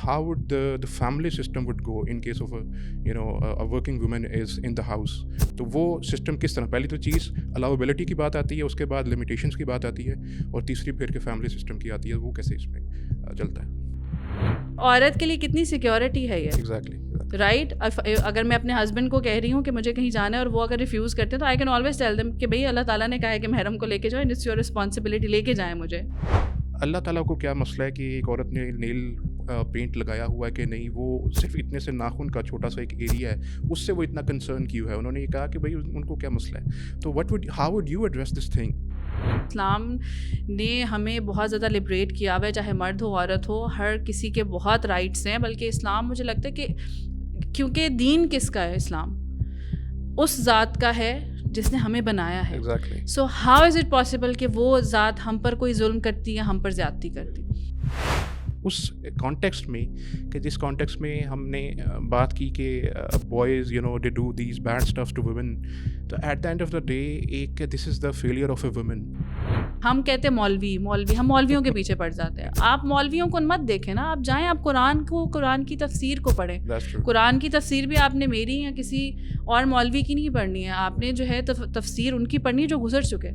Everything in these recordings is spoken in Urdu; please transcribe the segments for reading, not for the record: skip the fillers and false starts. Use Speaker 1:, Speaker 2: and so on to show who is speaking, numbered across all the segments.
Speaker 1: how would the family system would go in case of a working woman is in the house. تو وہ سسٹم کس طرح، پہلی تو چیز الاؤبلٹی کی بات آتی ہے، اس کے بعد لمیٹیشنس کی بات آتی ہے، اور تیسری پھر کے فیملی سسٹم کی آتی ہے، وہ کیسے اس میں چلتا ہے.
Speaker 2: عورت کے لیے کتنی سیکیورٹی ہے یہ،
Speaker 1: ایگزیکٹلی
Speaker 2: رائٹ. اگر میں اپنے ہسبینڈ کو کہہ رہی ہوں کہ مجھے کہیں جانا ہے اور وہ اگر ریفیوز کرتے ہیں تو I can always tell them کہ بھئی اللہ تعالیٰ نے کہا ہے کہ محرم کو لے کے جاؤ، اینڈ اٹس یور رسپانسبلٹی، لے کے جائیں مجھے.
Speaker 1: اللہ تعالیٰ کو کیا مسئلہ ہے کہ ایک عورت نے نیل پینٹ لگایا ہوا ہے کہ نہیں، وہ صرف اتنے سے ناخن کا چھوٹا سا ایک ایریا ہے، اس سے وہ اتنا کنسرن کیوں ہے؟ انہوں نے یہ کہا کہ بھائی ان کو کیا مسئلہ ہے. تو how would you address this thing?
Speaker 2: Islam نے ہمیں بہت زیادہ لبریٹ کیا ہوا ہے، چاہے مرد ہو عورت ہو، ہر کسی کے بہت رائٹس ہیں. بلکہ اسلام مجھے لگتا ہے کہ کیونکہ دین کس کا ہے، اسلام اس ذات کا ہے جس نے ہمیں بنایا ہے. So how is it possible کہ وہ ذات ہم پر کوئی ظلم کرتی ہے، ہم پر زیادتی کرتی؟
Speaker 1: اس کانٹیکسٹ میں کہ جس کانٹیکسٹ میں ہم نے بات کی کہ boys they do these bad stuff to women, تو at the end of the day ایک this is the failure of a women.
Speaker 2: ہم کہتے ہیں مولوی ہم مولویوں کے پیچھے پڑ جاتے ہیں. آپ مولویوں کو مت دیکھیں نا، آپ جائیں، آپ قرآن کی تفسیر کو پڑھیں. قرآن کی تفسیر بھی آپ نے میری یا کسی اور مولوی کی نہیں پڑھنی ہے، آپ نے جو ہے تفسیر ان کی پڑھنی ہے جو گزر چکے.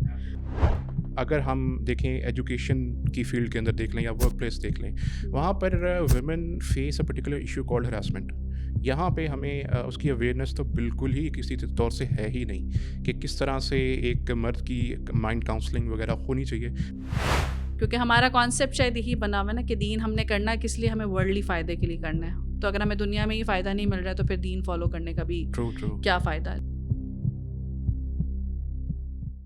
Speaker 1: اگر ہم دیکھیں ایجوکیشن کی فیلڈ کے اندر دیکھ لیں یا ورک پلیس دیکھ لیں، وہاں پر women face a particular issue called harassment. یہاں پہ ہمیں اس کی اویئرنیس تو بالکل ہی کسی طور سے ہے ہی نہیں کہ کس طرح سے ایک مرد کی مائنڈ کاؤنسلنگ وغیرہ ہونی چاہیے.
Speaker 2: کیونکہ ہمارا کانسیپٹ شاید یہی بنا ہوا ہے نا کہ دین ہم نے کرنا ہے کس لیے، ہمیں ورلڈلی فائدے کے لیے کرنا ہے. تو اگر ہمیں دنیا میں یہ فائدہ نہیں مل رہا ہے تو پھر دین فالو کرنے کا بھی کیا فائدہ ہے؟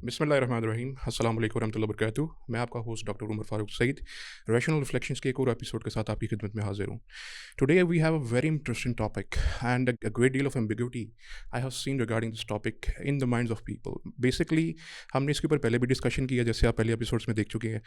Speaker 1: بسم اللہ الرحمن الرحیم. السلام علیکم ورحمۃ اللہ وبرکاتہ. میں آپ کا ہوسٹ ڈاکٹر عمر فاروق سعید ریشنل ریفلیکشنز کے ایک اور ایپیسوڈ کے ساتھ آپ کی خدمت میں حاضر ہوں. Today we have a very interesting topic and a great deal of ambiguity I have seen regarding this topic in the minds of people. Basically ہم نے اس کے اوپر پہلے بھی ڈسکشن کیا، جیسے آپ پہلے ایپیسوڈس میں دیکھ چکے ہیں.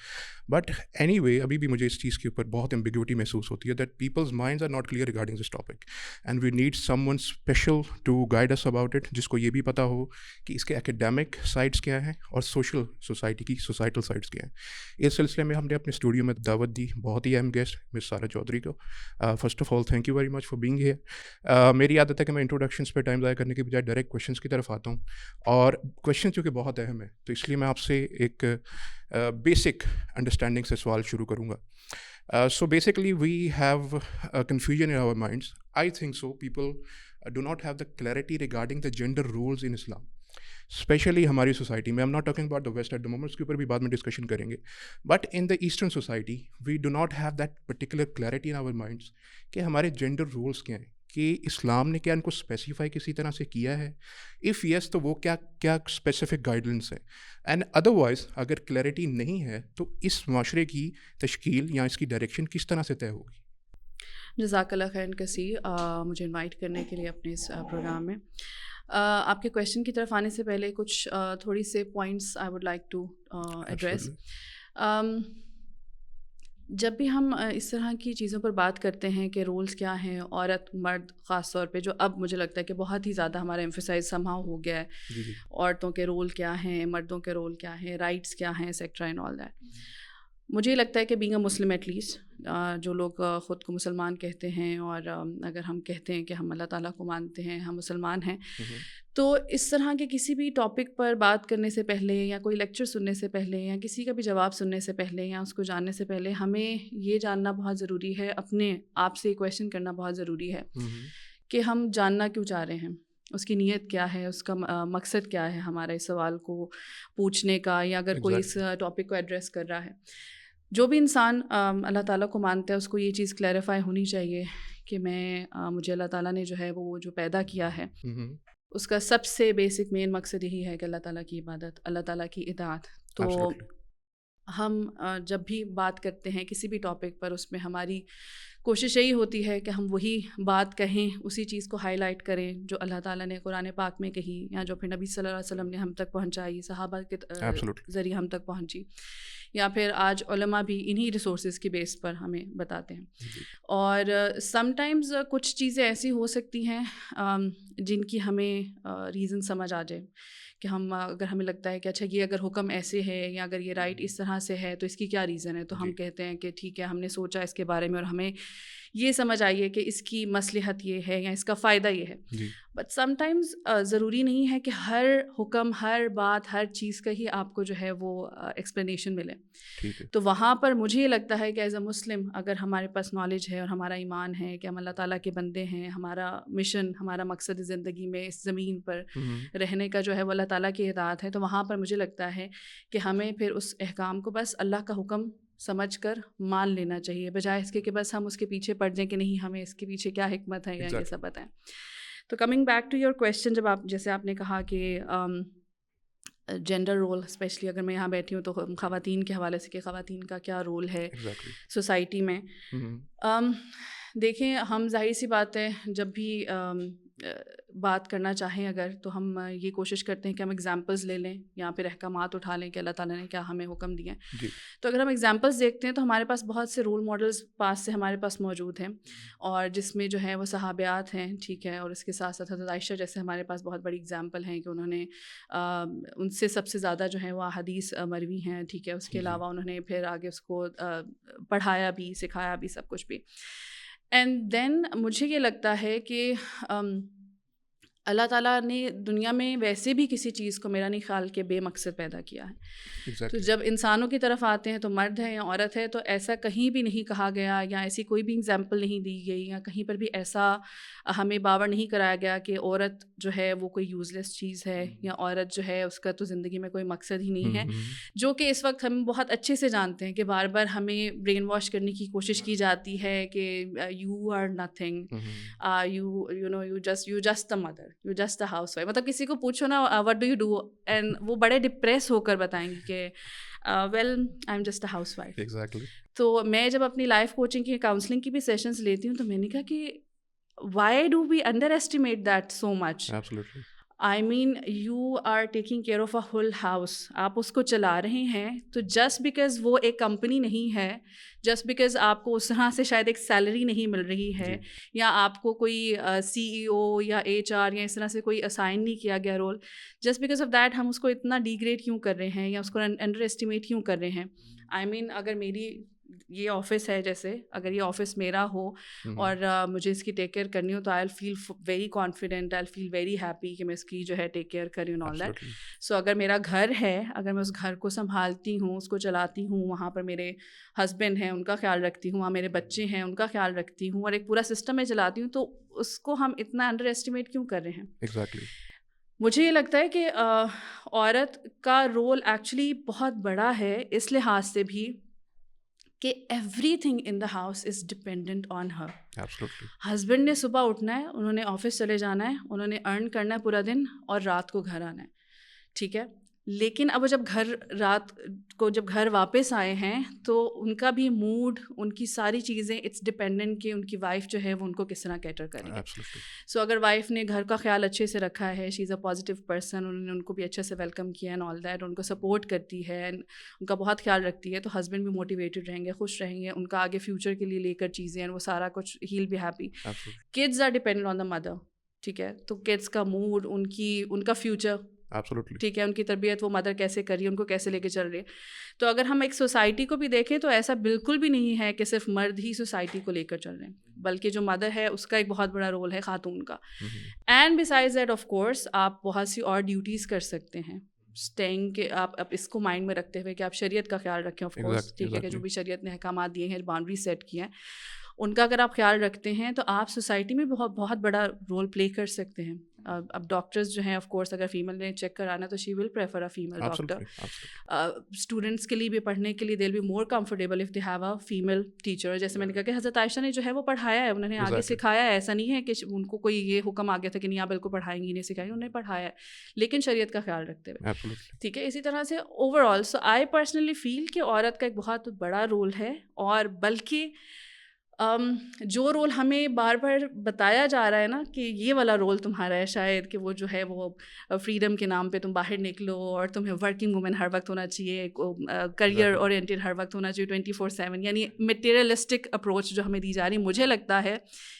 Speaker 1: بٹ اینی وے ابھی بھی مجھے اس چیز کے اوپر بہت ایمبیگوٹی محسوس ہوتی ہے that people's minds are not clear regarding this topic and we need someone special to guide us about it, جس کو یہ بھی پتہ ہو کہ اس کے اکیڈیمک سائڈس کیا ہیں اور سوسائٹل سائڈس کیا ہیں. اس سلسلے میں ہم نے اپنے اسٹوڈیو میں دعوت دی بہت ہی اہم گیسٹ مس سارہ چودھری کو. First of all thank you very much for being here. میری عادت ہے کہ میں انٹروڈکشنس پہ ٹائم ضائع کرنے کے بجائے ڈائریکٹ کویشچنس کی طرف آتا ہوں، اور کویشچن چونکہ بہت اہم ہے تو اس لیے میں آپ سے ایک بیسک انڈرسٹینڈنگ سے سوال شروع کروں گا. So basically we have a confusion in our minds. I think so people do not have the clarity regarding the gender roles in Islam, especially ہماری سوسائٹی میں. I am not talking about the West at the moment, اس کے اوپر بھی بعد میں ڈسکشن کریں گے. But in the Eastern society we do not have that particular clarity in our minds کہ ہمارے جینڈر رولس کیا ہیں، کہ اسلام نے کیا ان کو اسپیسیفائی کسی طرح سے کیا ہے. اف یس تو وہ کیا اسپیسیفک گائیڈلائنس ہے، اینڈ ادروائز اگر کلیئرٹی نہیں ہے تو اس معاشرے کی تشکیل یا اس کی ڈائریکشن کس طرح سے طے ہوگی.
Speaker 2: جزاک اللہ خیر کثیر مجھے انوائٹ کرنے کے لیے اپنے اس پروگرام میں. آپ کے کویشچن کی طرف آنے سے پہلے کچھ تھوڑی سے points I would like to address. جب بھی ہم اس طرح کی چیزوں پر بات کرتے ہیں کہ رولز کیا ہیں، عورت مرد خاص طور پہ، جو اب مجھے لگتا ہے کہ بہت ہی زیادہ ہمارا ایمفیسائز سمہاؤ ہو گیا ہے، عورتوں کے رول کیا ہیں، مردوں کے رول کیا ہیں، رائٹس کیا ہیں، ایکسیکٹرا اینڈ آل دیٹ. مجھے یہ لگتا ہے کہ being a Muslim at least, جو لوگ خود کو مسلمان کہتے ہیں، اور اگر ہم کہتے ہیں کہ ہم اللہ تعالیٰ کو مانتے ہیں، ہم مسلمان ہیں، تو اس طرح کے کسی بھی ٹاپک پر بات کرنے سے پہلے یا کوئی لیکچر سننے سے پہلے یا کسی کا بھی جواب سننے سے پہلے یا اس کو جاننے سے پہلے ہمیں یہ جاننا بہت ضروری ہے، اپنے آپ سے کویشچن کرنا بہت ضروری ہے کہ ہم جاننا کیوں چاہ رہے ہیں، اس کی نیت کیا ہے، اس کا مقصد کیا ہے ہمارا اس سوال کو پوچھنے کا، یا اگر کوئی اس ٹاپک کو ایڈریس کر رہا ہے. جو بھی انسان اللہ تعالیٰ کو مانتا ہے اس کو یہ چیز کلیریفائی ہونی چاہیے کہ مجھے اللہ تعالیٰ نے جو ہے وہ جو پیدا کیا ہے اس کا سب سے بیسک مین مقصد یہی ہے کہ اللہ تعالیٰ کی عبادت، اللہ تعالیٰ کی اطاعت. تو ہم جب بھی بات کرتے ہیں کسی بھی ٹاپک پر، اس میں ہماری کوشش یہی ہوتی ہے کہ ہم وہی بات کہیں، اسی چیز کو ہائی لائٹ کریں جو اللہ تعالیٰ نے قرآن پاک میں کہی، یا جو پھر نبی صلی اللہ علیہ وسلم نے ہم تک پہنچائی، صحابہ کے ذریعے ہم تک پہنچی، یا پھر آج علماء بھی انہی ریسورسز کی بیس پر ہمیں بتاتے ہیں. اور سم ٹائمز کچھ چیزیں ایسی ہو سکتی ہیں جن کی ہمیں ریزن سمجھ آ جائے کہ اگر ہمیں لگتا ہے کہ اچھا یہ اگر حکم ایسے ہے یا اگر یہ رائٹ اس طرح سے ہے تو اس کی کیا ریزن ہے، تو ہم کہتے ہیں کہ ٹھیک ہے، ہم نے سوچا اس کے بارے میں اور ہمیں یہ سمجھ آئی ہے کہ اس کی مصلحت یہ ہے یا اس کا فائدہ یہ ہے. بٹ سم ٹائمز ضروری نہیں ہے کہ ہر حکم, ہر بات, ہر چیز کا ہی آپ کو جو ہے وہ ایکسپلینیشن ملے. تو وہاں پر مجھے یہ لگتا ہے کہ ایز اے مسلم اگر ہمارے پاس نالج ہے اور ہمارا ایمان ہے کہ ہم اللہ تعالیٰ کے بندے ہیں, ہمارا مشن, ہمارا مقصد زندگی میں اس زمین پر رہنے کا جو ہے وہ اللہ تعالیٰ کی اطاعت ہے, تو وہاں پر مجھے لگتا ہے کہ ہمیں پھر اس احکام کو بس اللہ کا حکم سمجھ کر مان لینا چاہیے, بجائے اس کے کہ بس ہم اس کے پیچھے پڑ جائیں کہ نہیں ہمیں اس کے پیچھے کیا حکمت ہے یا یہ سب بتائیں. تو coming back to your question, جب آپ جیسے آپ نے کہا کہ جینڈر رول, اسپیشلی اگر میں یہاں بیٹھی ہوں تو خواتین کے حوالے سے کہ خواتین کا کیا رول ہے سوسائٹی میں. دیکھیں, ہم ظاہر سی بات ہے جب بھی بات کرنا چاہیں اگر, تو ہم یہ کوشش کرتے ہیں کہ ہم ایگزامپلز لے لیں یا پھر احکامات اٹھا لیں کہ اللہ تعالیٰ نے کیا ہمیں حکم دیے ہیں. تو اگر ہم ایگزامپلز دیکھتے ہیں تو ہمارے پاس بہت سے رول ماڈلز پاس سے ہمارے پاس موجود ہیں, اور جس میں جو ہے وہ صحابیات ہیں, ٹھیک ہے, اور اس کے ساتھ ساتھ حضرت عائشہ جیسے ہمارے پاس بہت بڑی ایگزامپل ہیں کہ انہوں نے ان سے سب سے زیادہ جو ہے وہ احادیث مروی ہیں, ٹھیک ہے. اس کے علاوہ انہوں نے پھر آگے اس کو پڑھایا بھی, سکھایا بھی, سب کچھ بھی. اینڈ دین مجھے یہ لگتا ہے کہ اللہ تعالیٰ نے دنیا میں ویسے بھی کسی چیز کو میرا نہیں خیال کہ بے مقصد پیدا کیا ہے. تو جب انسانوں کی طرف آتے ہیں تو مرد ہے یا عورت ہے, تو ایسا کہیں بھی نہیں کہا گیا یا ایسی کوئی بھی اگزامپل نہیں دی گئی یا کہیں پر بھی ایسا ہمیں باور نہیں کرایا گیا کہ عورت جو ہے وہ کوئی یوز لیس چیز ہے یا عورت جو ہے اس کا تو زندگی میں کوئی مقصد ہی نہیں ہے, جو کہ اس وقت ہم بہت اچھے سے جانتے ہیں کہ بار بار ہمیں برین واش کرنے کی کوشش کی جاتی ہے کہ you are nothing, you just the mother, you just the housewife. مطلب کسی کو پوچھو نا what do you do, and وہ بڑے ڈپریس ہو کر بتائیں گے کہ well I am just a housewife. تو میں جب اپنی لائف کوچنگ کی, کاؤنسلنگ کی بھی سیشنز لیتی ہوں, تو میں نے کہا کہ why do we underestimate that so much. I mean you are taking care of a whole house, آپ اس کو چلا رہے ہیں, تو جسٹ بیکاز وہ ایک کمپنی نہیں ہے, جسٹ بیکاز آپ کو اس طرح سے شاید ایک سیلری نہیں مل رہی ہے, یا آپ کو کوئی CEO یا HR یا اس طرح سے کوئی اسائن نہیں کیا گیا role, just because of that ہم اس کو اتنا ڈیگریڈ کیوں کر رہے ہیں یا اس کو انڈر ایسٹیمیٹ کیوں کر رہے ہیں. آئی مین اگر میری یہ آفس ہے, جیسے اگر یہ آفس میرا ہو اور مجھے اس کی ٹیک کیئر کرنی ہو, تو آئی ول فیل ویری کانفیڈنٹ, آئی ول فیل ویری ہیپی کہ میں اس کی جو ہے ٹیک کیئر کری ہوں, آل دیٹ. سو اگر میرا گھر ہے, اگر میں اس گھر کو سنبھالتی ہوں, اس کو چلاتی ہوں, وہاں پر میرے ہسبینڈ ہیں ان کا خیال رکھتی ہوں, وہاں میرے بچے ہیں ان کا خیال رکھتی ہوں, اور ایک پورا سسٹم میں چلاتی ہوں, تو اس کو ہم اتنا انڈر ایسٹیمیٹ کیوں کر رہے ہیں؟
Speaker 1: ایگزیکٹلی.
Speaker 2: مجھے یہ لگتا ہے کہ عورت کا رول ایکچولی بہت بڑا ہے, اس لحاظ سے بھی کہ every thing in the house is dependent on Hare. Husband نے صبح اٹھنا ہے, انہوں نے آفس چلے جانا ہے, انہوں نے ارن کرنا ہے پورا دن, اور رات کو گھر آنا ہے, ٹھیک ہے. لیکن اب وہ جب رات کو جب گھر واپس آئے ہیں, تو ان کا بھی موڈ, ان کی ساری چیزیں اٹس ڈپینڈنٹ کہ ان کی وائف جو ہے وہ ان کو کس طرح کیٹر کرے گی. سو اگر وائف نے گھر کا خیال اچھے سے رکھا ہے, شی از اے پازیٹیو پرسن, انہوں نے ان کو بھی اچھے سے ویلکم کیا اینڈ آل دیٹ, ان کو سپورٹ کرتی ہے, ان کا بہت خیال رکھتی ہے, تو ہسبینڈ بھی موٹیویٹڈ رہیں گے, خوش رہیں گے, ان کا آگے فیوچر کے لیے لے کر چیزیں, وہ سارا کچھ, he will be happy. Kids are dependent on the mother, ٹھیک ہے. تو کڈس کا موڈ, ان کا فیوچر, ٹھیک ہے, ان کی تربیت وہ مدر کیسے کر رہی ہے, ان کو کیسے لے کے چل رہی ہے. تو اگر ہم ایک سوسائٹی کو بھی دیکھیں تو ایسا بالکل بھی نہیں ہے کہ صرف مرد ہی سوسائٹی کو لے کر چل رہے ہیں, بلکہ جو مدر ہے اس کا ایک بہت بڑا رول ہے خاتون کا. And besides that of course آپ بہت سی اور ڈیوٹیز کر سکتے ہیں, اسٹینگ کے آپ اس کو مائنڈ میں رکھتے ہوئے کہ آپ شریعت کا خیال رکھیں, آف کورس, ٹھیک ہے, کہ جو بھی شریعت نے احکامات دیے ہیں, باؤنڈری سیٹ کی ہیں, ان کا اگر آپ خیال رکھتے ہیں تو آپ سوسائٹی میں بہت بڑا رول پلے کر سکتے ہیں. اب ڈاکٹرز جو ہیں, آف کورس, اگر فیمیل نے چیک کرانا تو she will prefer a female doctor. Students کے لیے بھی, پڑھنے کے لیے, they will be more comfortable if they have a female teacher. جیسے میں نے کہا کہ حضرت عائشہ نے جو ہے وہ پڑھایا ہے, انہوں نے آگے سکھایا ہے. ایسا نہیں ہے کہ ان کو کوئی یہ حکم آ گیا تھا کہ نہیں آپ بالکل پڑھائیں گی, نہیں سکھائیں گی, انہوں نے پڑھایا ہے, لیکن شریعت کا خیال رکھتے ہوئے, ٹھیک ہے. اسی طرح سے over all, so I personally feel کہ عورت کا ایک بہت بڑا رول ہے, اور بلکہ جو رول ہمیں بار بار بتایا جا رہا ہے نا کہ یہ والا رول تمہارا ہے, شاید کہ وہ جو ہے وہ فریڈم کے نام پہ تم باہر نکلو, اور تمہیں ورکنگ وومن ہر وقت ہونا چاہیے, کریئر اورینٹیڈ ہر وقت ہونا چاہیے 24/7, یعنی میٹیریلسٹک اپروچ جو ہمیں دی جا رہی ہے. مجھے لگتا ہے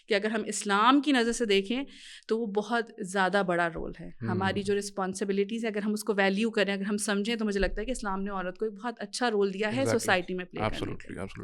Speaker 2: کہ اگر ہم اسلام کی نظر سے دیکھیں تو وہ بہت زیادہ بڑا رول ہے. ہماری جو رسپانسبلٹیز ہے, اگر ہم اس کو ویلیو کریں, اگر ہم سمجھیں, تو مجھے لگتا ہے کہ اسلام نے عورت کو ایک بہت اچھا رول دیا ہے سوسائٹی میں پلے کرنے کے لیے.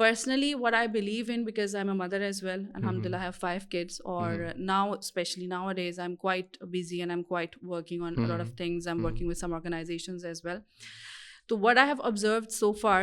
Speaker 2: Personally, what I believe in, because I'm a mother as well, alhamdulillah, I have 5 kids, or now, especially nowadays, I'm quite busy and I'm quite working on a lot of things. I'm working with some organizations as well. So what I have observed so far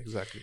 Speaker 1: Exactly.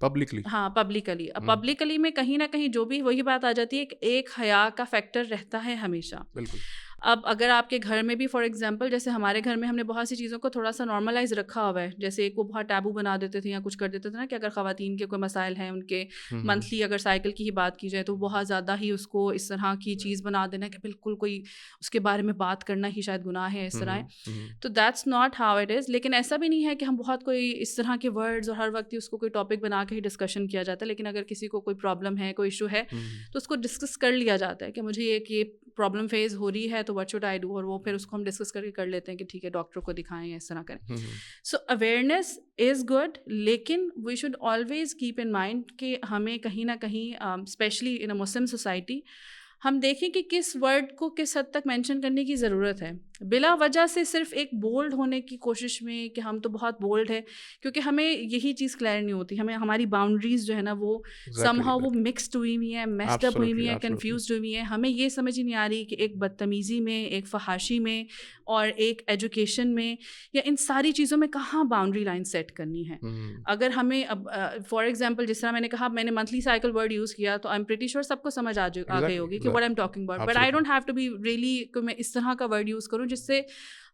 Speaker 1: Publicly.
Speaker 2: ہاں پبلکلی. پبلکلی میں کہیں نہ کہیں جو بھی وہی بات آ جاتی ہے کہ ایک حیا کا فیکٹر رہتا ہے ہمیشہ.
Speaker 1: بالکل.
Speaker 2: اب اگر آپ کے گھر میں بھی فار ایگزامپل جیسے ہمارے گھر میں ہم نے بہت سی چیزوں کو تھوڑا سا نارملائز رکھا ہوا ہے, جیسے ایک وہ بہت ٹیبو بنا دیتے تھے یا کچھ کر دیتے تھے نا کہ اگر خواتین کے کوئی مسائل ہیں ان کے منتھلی اگر سائیکل کی ہی بات کی جائے تو بہت زیادہ ہی اس کو اس طرح کی چیز بنا دینا کہ بالکل کوئی اس کے بارے میں بات کرنا ہی شاید گناہ ہے, اس طرح ہے. تو that's not how it is. لیکن ایسا بھی نہیں ہے کہ ہم بہت کوئی اس طرح کے ورڈز اور ہر وقت ہی اس کو کوئی ٹاپک بنا کے ہی ڈسکشن کیا جاتا ہے. لیکن اگر کسی کو کوئی پرابلم ہے, کوئی ایشو ہے, تو اس کو ڈسکس کر لیا جاتا ہے کہ مجھے یہ پرابلم فیس ہو رہی ہے تو واٹ شوڈ آئی ڈو, اور وہ پھر اس کو ہم ڈسکس کر لیتے ہیں کہ ٹھیک ہے ڈاکٹر کو دکھائیں یا اس طرح کریں. سو اویئرنیس از گڈ, لیکن we should always keep in mind کہ ہمیں کہیں نہ کہیں especially in a Muslim society ہم دیکھیں کہ کس ورڈ کو کس حد تک مینشن کرنے کی ضرورت ہے. بلا وجہ سے صرف ایک بولڈ ہونے کی کوشش میں کہ ہم تو بہت بولڈ ہے, کیونکہ ہمیں یہی چیز کلیئر نہیں ہوتی, ہمیں ہماری باؤنڈریز جو ہے نا وہ سم ہاؤ وہ مکسڈ ہوئی ہوئی ہیں, میسڈ اپ ہوئی ہوئی ہیں, کنفیوزڈ ہوئی ہوئی ہیں. ہمیں یہ سمجھ ہی نہیں آ رہی کہ ایک بدتمیزی میں, ایک فحاشی میں اور ایک ایجوکیشن میں یا ان ساری چیزوں میں کہاں باؤنڈری لائن سیٹ کرنی ہے. اگر ہمیں فار ایگزامپل جس طرح میں نے کہا, میں نے منتھلی سائیکل ورڈ یوز کیا تو آئی ایم پریٹی شیور سب کو سمجھ آ گئی ہوگی کہ what I am talking about, but I don't have to be really کہ میں اس طرح کا ورڈ یوز کروں جس سے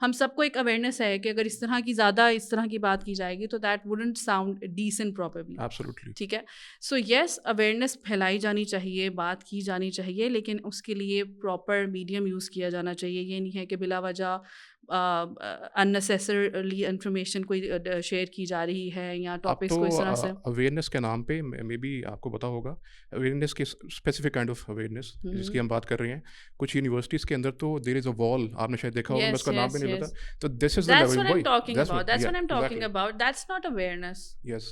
Speaker 2: ہم سب کو ایک اویئرنیس ہے کہ اگر اس طرح کی زیادہ اس طرح کی بات کی جائے گی تو that wouldn't sound decent properly. ٹھیک ہے. سو یس, اویئرنیس پھیلائی جانی چاہیے, بات کی جانی چاہیے, لیکن اس کے لیے پراپر میڈیم یوز کیا جانا چاہیے. یہ نہیں ہے کہ بلا وجہ اننیسیسریلی انفارمیشن کوئی شیئر کی جا رہی ہے یا ٹاپکس کو اس طرح سے.
Speaker 1: اویئرنیس کے نام پہ مے بی آپ کو پتا ہوگا, اویئرنیس کی اسپیسیفک کائنڈ آف اویئرنیس جس کی ہم بات کر رہے ہیں, کچھ یونیورسٹیز کے اندر تو دیر از اے وال, آپ نے شاید دیکھا ہوگا, میں اس کا نام بھی نہیں پتا. تو دس از
Speaker 2: that's what I'm talking about. That's not awareness.
Speaker 1: Yes.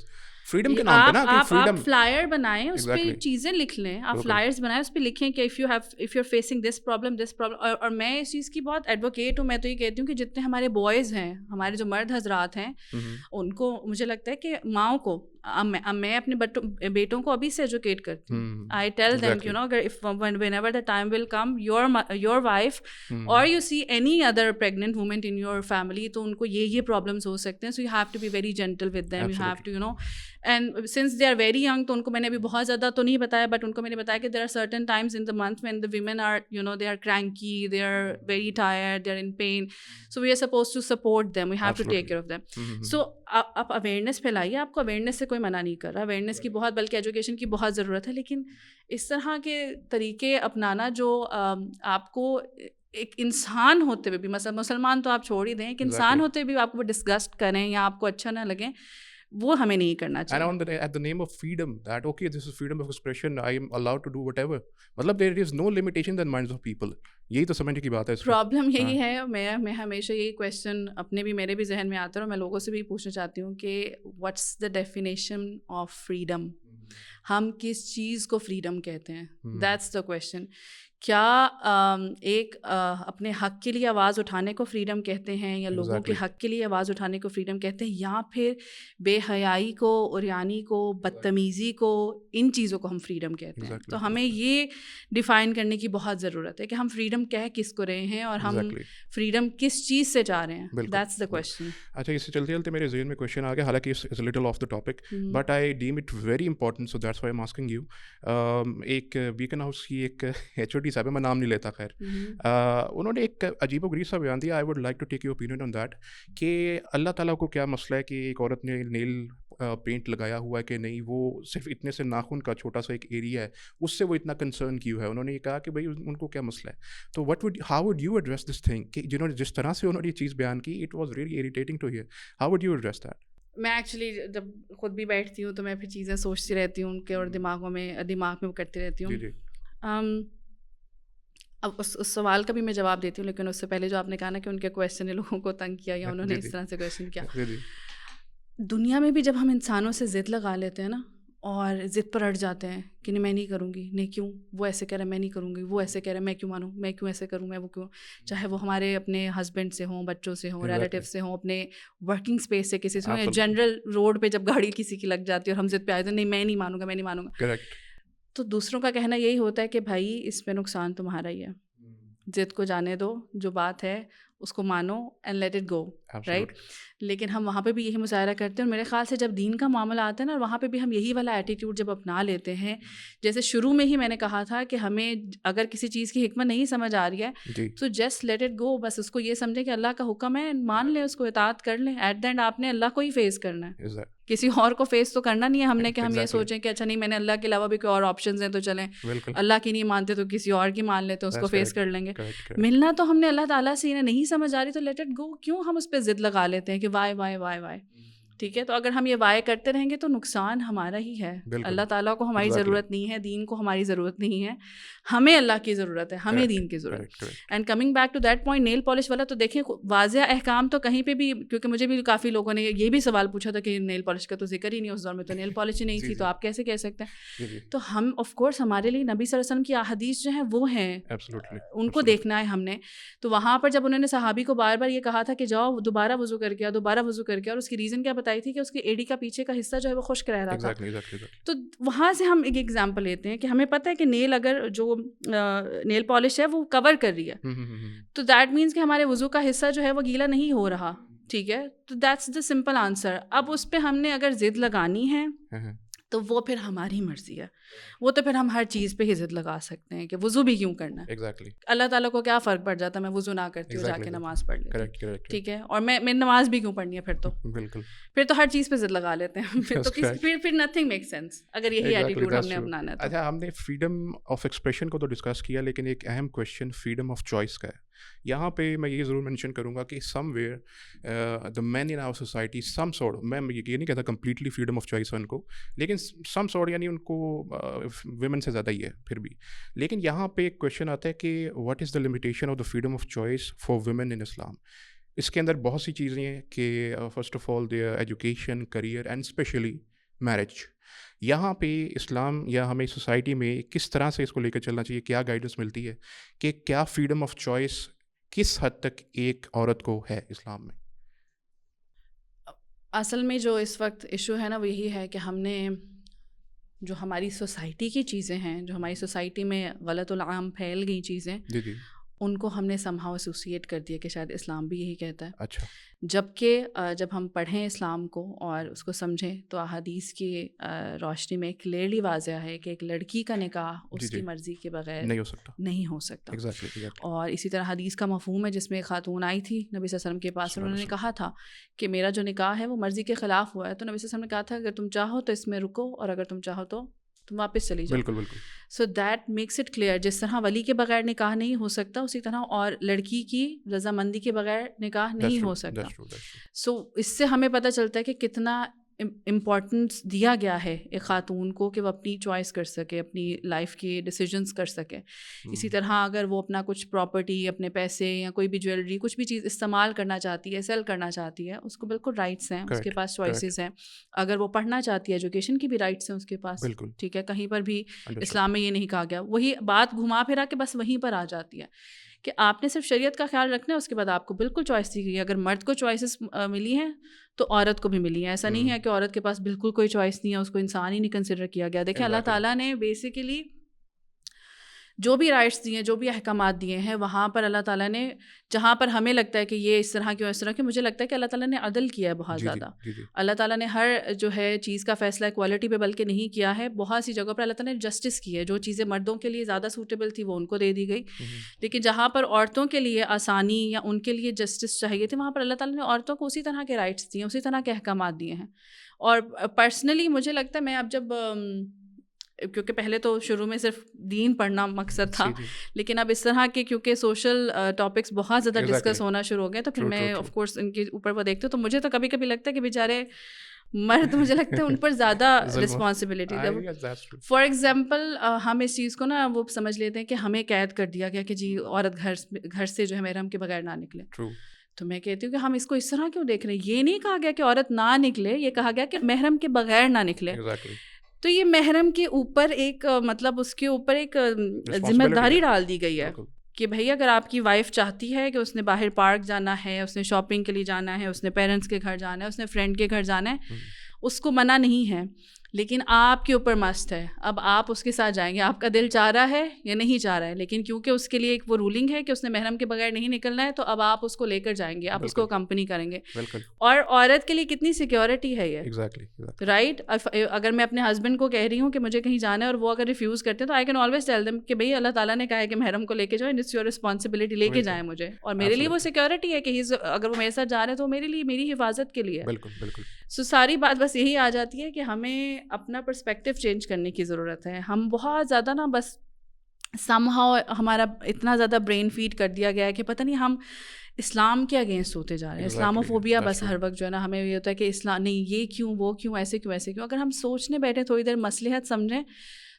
Speaker 1: Freedom کے نام پہ نا,
Speaker 2: آپ فلائر بنائیں, اس پہ چیزیں لکھ لیں, آپ فلائرز بنائیں, اس پہ لکھیں کہ if you are facing this problem. اور میں اس چیز کی بہت ایڈوکیٹ ہوں. میں تو یہ کہتی ہوں کہ جتنے ہمارے بوائز ہیں, ہمارے جو مرد حضرات ہیں, ان کو مجھے لگتا ہے کہ ماؤں کو, میں اپنے بیٹوں کو ابھی سے ایجوکیٹ کرتی ہوں. I tell them you know اگر whenever the time will come, your wife or you see any other pregnant woman in your family, تو ان کو یہ پرابلمس ہو سکتے ہیں. So you have to be very gentle with them. You have to and since they are very young, تو ان کو میں نے ابھی بہت زیادہ تو نہیں بتایا, بٹ ان کو میں نے بتایا کہ there are certain times in the month when the women are they are cranky, they are very tired, they are in pain, so we are supposed to support them, we have to take care of them. So آپ اویئرنیس پھیلائیے, آپ کو اویئرنیس سے کوئی منع نہیں کر رہا, اویئرنیس کی بہت بلکہ ایجوکیشن کی بہت ضرورت ہے, لیکن اس طرح کے طریقے اپنانا جو آپ کو ایک انسان ہوتے ہوئے بھی, مثلا مسلمان تو آپ چھوڑ ہی دیں, ایک انسان ہوتے ہوئے بھی آپ کو ڈسگسٹ کریں یا آپ کو اچھا نہ لگیں, وہ ہمیں نہیں کرنا چاہیے.
Speaker 1: And at the name of freedom, that okay, this is freedom of expression, I am allowed to do whatever. مطلب there is no limitation in the minds of people. یہی تو سمجھنے کی بات ہے.
Speaker 2: پرابلم یہی ہے. میں ہمیشہ یہی کویشچن اپنے بھی میرے بھی ذہن میں آتا ہے, اور میں لوگوں سے بھی پوچھنا چاہتی ہوں کہ what's the definition of freedom. ہم کس چیز کو فریڈم کہتے ہیں؟ That's the question. کیا ایک اپنے حق کے لیے آواز اٹھانے کو فریڈم کہتے ہیں, یا لوگوں کے حق کے لیے آواز اٹھانے کو فریڈم کہتے ہیں, یا پھر بے حیائی کو, عریانی کو, بدتمیزی کو, ان چیزوں کو ہم فریڈم کہتے ہیں؟ تو ہمیں یہ ڈیفائن کرنے کی بہت ضرورت ہے کہ ہم فریڈم کہہ کس کو رہے ہیں اور ہم فریڈم کس چیز سے چاہ رہے ہیں. That's the question.
Speaker 1: اچھا, اس سے چلتے چلتے میرے ذہن میں کویشچن آ گیا, حالانکہ it's a little off the topic, but I deem it very important, so that's why I am asking you. ایک بیکن ہاؤس کی ایک HOD صاحب ہے, میں نام نہیں لیتا خیر, انہوں نے ایک عجیب و غریب سا بیان دیا. I would like to take your opinion on that, کہ اللہ تعالیٰ کو کیا مسئلہ ہے کہ ایک عورت نے نیل پینٹ لگایا ہوا ہے کہ نہیں, وہ صرف اتنے سے ناخن کا چھوٹا سا ایک ایریا ہے, اس سے وہ اتنا کنسرن کیوں ہے. انہوں نے یہ کہا کہ بھائی ان کو کیا مسئلہ ہے. تو how would you address this thing, کہ جنہوں نے جس طرح سے انہوں نے یہ چیز بیان کی, it was really irritating to hear. How would you address that?
Speaker 2: میں ایکچولی جب خود بھی بیٹھتی ہوں تو میں پھر چیزیں سوچتی رہتی ہوں ان کے, اور دماغ میں کرتی رہتی ہوں. اب اس سوال کا بھی میں جواب دیتی ہوں, لیکن اس سے پہلے جو آپ نے کہا نا کہ ان کے کویشچن نے لوگوں کو تنگ کیا یا انہوں نے اس طرح سے کویشچن کیا, دنیا میں بھی جب ہم انسانوں سے ضد لگا لیتے ہیں نا, اور ضد پر اڑ جاتے ہیں کہ نہیں میں نہیں کروں گی, نہیں کیوں, وہ ایسے کہہ رہا ہے میں نہیں کروں گی, وہ ایسے کہہ رہا ہے میں کیوں مانوں, میں کیوں ایسے کروں, میں وہ کیوں, چاہے وہ ہمارے اپنے ہسبینڈ سے ہوں, بچوں سے ہوں, ریلیٹیو سے ہوں, اپنے ورکنگ اسپیس سے کسی سے ہوں, یا جنرل روڈ پہ جب گاڑی کسی کی لگ جاتی ہے اور ہم ضد پہ آئے تو نہیں میں نہیں مانوں گا, میں نہیں مانوں گا. تو دوسروں کا کہنا یہی ہوتا ہے کہ بھائی اس میں نقصان تمہارا ہی ہے, ضد کو جانے دو, جو بات ہے اس کو مانو and let it go, right. لیکن ہم وہاں پہ بھی یہی مظاہرہ کرتے ہیں, اور میرے خیال سے جب دین کا معاملہ آتا ہے نا, وہاں پہ بھی ہم یہی والا ایٹیٹیوڈ جب اپنا لیتے ہیں, جیسے شروع میں ہی میں نے کہا تھا کہ ہمیں اگر کسی چیز کی حکمت نہیں سمجھ آ رہی ہے تو جسٹ لیٹ اٹ گو, بس اس کو یہ سمجھیں کہ اللہ کا حکم ہے, مان لیں اس کو, اطاعت کر لیں. ایٹ دا اینڈ آپ نے اللہ کو ہی فیس کرنا ہے, کسی اور کو فیس تو کرنا نہیں ہے ہم نے کہ ہم یہ سوچیں کہ اچھا نہیں میں نے اللہ کے علاوہ بھی کوئی اور آپشنز ہیں تو چلیں, اللہ کی نہیں مانتے تو کسی اور کی مان لیتے, اس کو فیس کر لیں گے. ملنا تو ہم نے اللہ تعالیٰ سے, انہیں نہیں سمجھ آ رہی تو لیٹ اٹ گو. کیوں ہم اس پہ ضد لگا لیتے ہیں کہ وائے وائے وائے وائے, ٹھیک ہے. تو اگر ہم یہ وائے کرتے رہیں گے تو نقصان ہمارا ہی ہے. اللہ تعالیٰ کو ہماری ضرورت نہیں ہے, دین کو ہماری ضرورت نہیں ہے, ہمیں اللہ کی ضرورت ہے, ہمیں دین کی ضرورت. And coming back to that point, nail polish والا, تو دیکھیں واضح احکام تو کہیں پہ بھی, کیونکہ مجھے بھی کافی لوگوں نے یہ بھی سوال پوچھا تھا کہ نیل پالش کا تو ذکر ہی نہیں, اس دور میں تو نیل پالش ہی نہیں تھی, تو آپ کیسے کہہ سکتے ہیں. تو ہم آف کورس ہمارے لیے نبی صلی اللہ علیہ وسلم کی احادیث جو ہیں وہ ہیں, ان کو دیکھنا ہے ہم نے. تو وہاں پر جب انہوں نے صحابی کو بار بار یہ کہا تھا کہ جاؤ دوبارہ وضو کر کے, دوبارہ وضو کر کے, اور اس کی ریزن کیا بتائی تھی کہ اس کی ایڑی کا پیچھے کا حصہ جو ہے وہ خشک رہ رہا تھا. تو وہاں سے ہم ایک ایگزامپل لیتے ہیں کہ ہمیں پتہ ہے کہ نیل, اگر جو نیل پالش ہے وہ کور کر رہی ہے, تو دیٹ مینس کہ ہمارے وضو کا حصہ جو ہے وہ گیلا نہیں ہو رہا, ٹھیک ہے. تو دیٹس دا سمپل آنسر. اب اس پہ ہم نے اگر ضد لگانی ہے تو وہ پھر ہماری مرضی ہے, وہ تو پھر ہم ہر چیز پہ ہی ضد لگا سکتے ہیں کہ وضو بھی کیوں کرنا ہے. اللہ تعالیٰ کو کیا فرق پڑ جاتا ہے, میں وضو نہ کرتی ہوں, جا کے نماز پڑھ لیتی ہوں, ٹھیک ہے. اور میں نماز بھی کیوں پڑھنی ہے پھر, تو پھر تو ہر چیز پہ ضد لگا لیتے ہیں, پھر نتھنگ میک سینس اگر یہی ایٹیٹیوڈ ہم نے اپنانا ہے.
Speaker 1: اچھا, ہم نے فریڈم آف ایکسپریشن کو تو ڈسکس کیا, لیکن ایک اہم کویشچن فریڈم آف چوائس کا ہے. یہاں پہ میں یہ ضرور مینشن کروں گا کہ somewhere the men in our society some sort, میں یہ نہیں کہتا کمپلیٹلی فریڈم آف چوائس ہے ان کو, لیکن سم سورٹ یعنی ان کو ویمن سے زیادہ ہی ہے پھر بھی. لیکن یہاں پہ ایک کویشچن آتا ہے کہ what is the limitation of the freedom of choice for women in Islam. اس کے اندر بہت سی چیزیں ہیں کہ first of all their education, career and especially marriage. یہاں پہ اسلام یا ہمیں سوسائٹی میں کس طرح سے اس کو لے کر چلنا چاہیے, کیا گائیڈنس ملتی ہے کہ کیا فریڈم آف چوائس کس حد تک ایک عورت کو ہے اسلام میں؟
Speaker 2: اصل میں جو اس وقت ایشو ہے نا وہ یہی ہے کہ ہم نے جو ہماری سوسائٹی کی چیزیں ہیں, جو ہماری سوسائٹی میں غلط العام پھیل گئی چیزیں, ان کو ہم نے سمہاؤ ایسوسیٹ کر دیا کہ شاید اسلام بھی یہی کہتا ہے.
Speaker 1: اچھا.
Speaker 2: جبکہ جب ہم پڑھیں اسلام کو اور اس کو سمجھیں تو احادیث کی روشنی میں کلیئرلی واضح ہے کہ ایک لڑکی کا نکاح اس کی مرضی کے بغیر نہیں ہو سکتا. اور اسی طرح حدیث کا مفہوم ہے جس میں ایک خاتون آئی تھی نبی صلی اللہ علیہ وسلم کے پاس, انہوں نے کہا تھا کہ میرا جو نکاح ہے وہ مرضی کے خلاف ہوا ہے. تو نبی صلی اللہ علیہ وسلم نے کہا تھا اگر تم چاہو تو اس میں رکو, اور اگر تم چاہو تو تم واپس چلی جاؤ.
Speaker 1: بالکل.
Speaker 2: So that makes it clear, جس طرح ولی کے بغیر نکاح نہیں ہو سکتا اسی طرح اور لڑکی کی رضامندی کے بغیر نکاح نہیں ہو سکتا. سو اس سے ہمیں پتہ چلتا ہے کہ کتنا امپورٹنس دیا گیا ہے ایک خاتون کو کہ وہ اپنی چوائس کر سکے, اپنی لائف کے ڈیسیجنس کر سکے. اسی طرح اگر وہ اپنا کچھ پراپرٹی, اپنے پیسے یا کوئی بھی جیولری, کچھ بھی چیز استعمال کرنا چاہتی ہے, سیل کرنا چاہتی ہے, اس کو بالکل رائٹس ہیں, اس کے پاس چوائسیز ہیں. اگر وہ پڑھنا چاہتی ہے, ایجوکیشن کی بھی رائٹس ہیں اس کے پاس, ٹھیک ہے. کہیں پر بھی اسلام میں یہ نہیں کہا گیا. وہی بات گھما پھرا کے بس وہیں پر آ جاتی ہے کہ آپ نے صرف شریعت کا خیال رکھنا ہے, اس کے بعد آپ کو بالکل چوائس دی گئی ہے. اگر مرد کو چوائسیز ملی ہیں تو عورت کو بھی ملی ہیں. ایسا نہیں ہے کہ عورت کے پاس بالکل کوئی چوائس نہیں ہے, اس کو انسان ہی نہیں کنسیڈر کیا گیا. دیکھیں اللہ تعالیٰ نے بیسیکلی جو بھی رائٹس دیے ہیں, جو بھی احکامات دیے ہیں, وہاں پر اللہ تعالیٰ نے جہاں پر ہمیں لگتا ہے کہ یہ اس طرح کیوں, اس طرح کہ مجھے لگتا ہے کہ اللہ تعالیٰ نے عدل کیا ہے بہت زیادہ. اللہ تعالیٰ نے ہر جو ہے چیز کا فیصلہ کوالٹی پہ بلکہ نہیں کیا ہے, بہت سی جگہوں پر اللہ تعالیٰ نے جسٹس کی ہے. جو چیزیں مردوں کے لیے زیادہ سوٹیبل تھی وہ ان کو دے دی گئی, لیکن جہاں پر عورتوں کے لیے آسانی یا ان کے لیے جسٹس چاہیے تھی وہاں پر اللہ تعالیٰ نے عورتوں کو اسی طرح کے رائٹس دیے ہیں, اسی طرح کے احکامات دیے ہیں. اور پرسنلی مجھے لگتا ہے, میں اب جب کیونکہ پہلے تو شروع میں صرف دین پڑھنا مقصد تھا, لیکن اب اس طرح کے کیونکہ سوشل ٹاپکس بہت زیادہ ڈسکس ہونا شروع ہو گئے, تو پھر میں آف کورس ان کے اوپر وہ دیکھتی ہوں, تو مجھے تو کبھی کبھی لگتا ہے کہ بیچارے مرد, مجھے لگتا ہے ان پر زیادہ رسپانسبلٹی. فار ایگزامپل ہم اس چیز کو نا وہ سمجھ لیتے ہیں کہ ہمیں قید کر دیا گیا کہ جی عورت گھر سے جو ہے محرم کے بغیر نہ نکلے. تو میں کہتی ہوں کہ ہم اس کو اس طرح کیوں دیکھ رہے ہیں. یہ نہیں کہا گیا کہ عورت نہ نکلے, یہ کہا گیا کہ محرم کے بغیر نہ نکلے. تو یہ محرم کے اوپر ایک مطلب اس کے اوپر ایک ذمہ داری ڈال دی گئی ہے کہ بھائی اگر آپ کی وائف چاہتی ہے کہ اس نے باہر پارک جانا ہے, اس نے شاپنگ کے لیے جانا ہے, اس نے پیرنٹس کے گھر جانا ہے, اس نے فرینڈ کے گھر جانا ہے, اس کو منع نہیں ہے. لیکن آپ کے اوپر مست ہے. اب آپ اس کے ساتھ جائیں گے, آپ کا دل چاہ رہا ہے یا نہیں چاہ رہا ہے, لیکن کیونکہ اس کے لیے ایک وہ رولنگ ہے کہ اس نے محرم کے بغیر نہیں نکلنا ہے, تو اب آپ اس کو لے کر جائیں گے, آپ اس کو اکمپنی کریں گے. اور عورت کے لیے کتنی سیکیورٹی ہے یہ, رائٹ. اگر میں اپنے ہسبینڈ کو کہہ رہی ہوں کہ مجھے کہیں جانا ہے اور وہ اگر ریفیوز کرتے ہیں تو I can always tell them کہ بھائی اللہ تعالیٰ نے کہا ہے کہ محرم کو لے کے جائیں, اٹس یور رسپانسبلٹی, لے کے جائیں مجھے, اور میرے لیے وہ سیکیورٹی ہے کہ اگر وہ میرے ساتھ جا رہے ہیں تو میرے لیے میری حفاظت کے لیے. بالکل. سو ساری بات بس یہی آ جاتی ہے کہ ہمیں اپنا پرسپیکٹو چینج کرنے کی ضرورت ہے. ہم بہت زیادہ نا بس سم ہاؤ ہمارا اتنا زیادہ برین فیڈ کر دیا گیا ہے کہ پتہ نہیں ہم اسلام کے اگینسٹ ہوتے جا رہے ہیں. اسلاموفوبیا بس ہر وقت جو ہے نا ہمیں یہ ہوتا ہے کہ اسلام نہیں, یہ کیوں, وہ کیوں, ایسے کیوں, ایسے کیوں. اگر ہم سوچنے بیٹھیں تھوڑی دیر, مصلحت سمجھیں,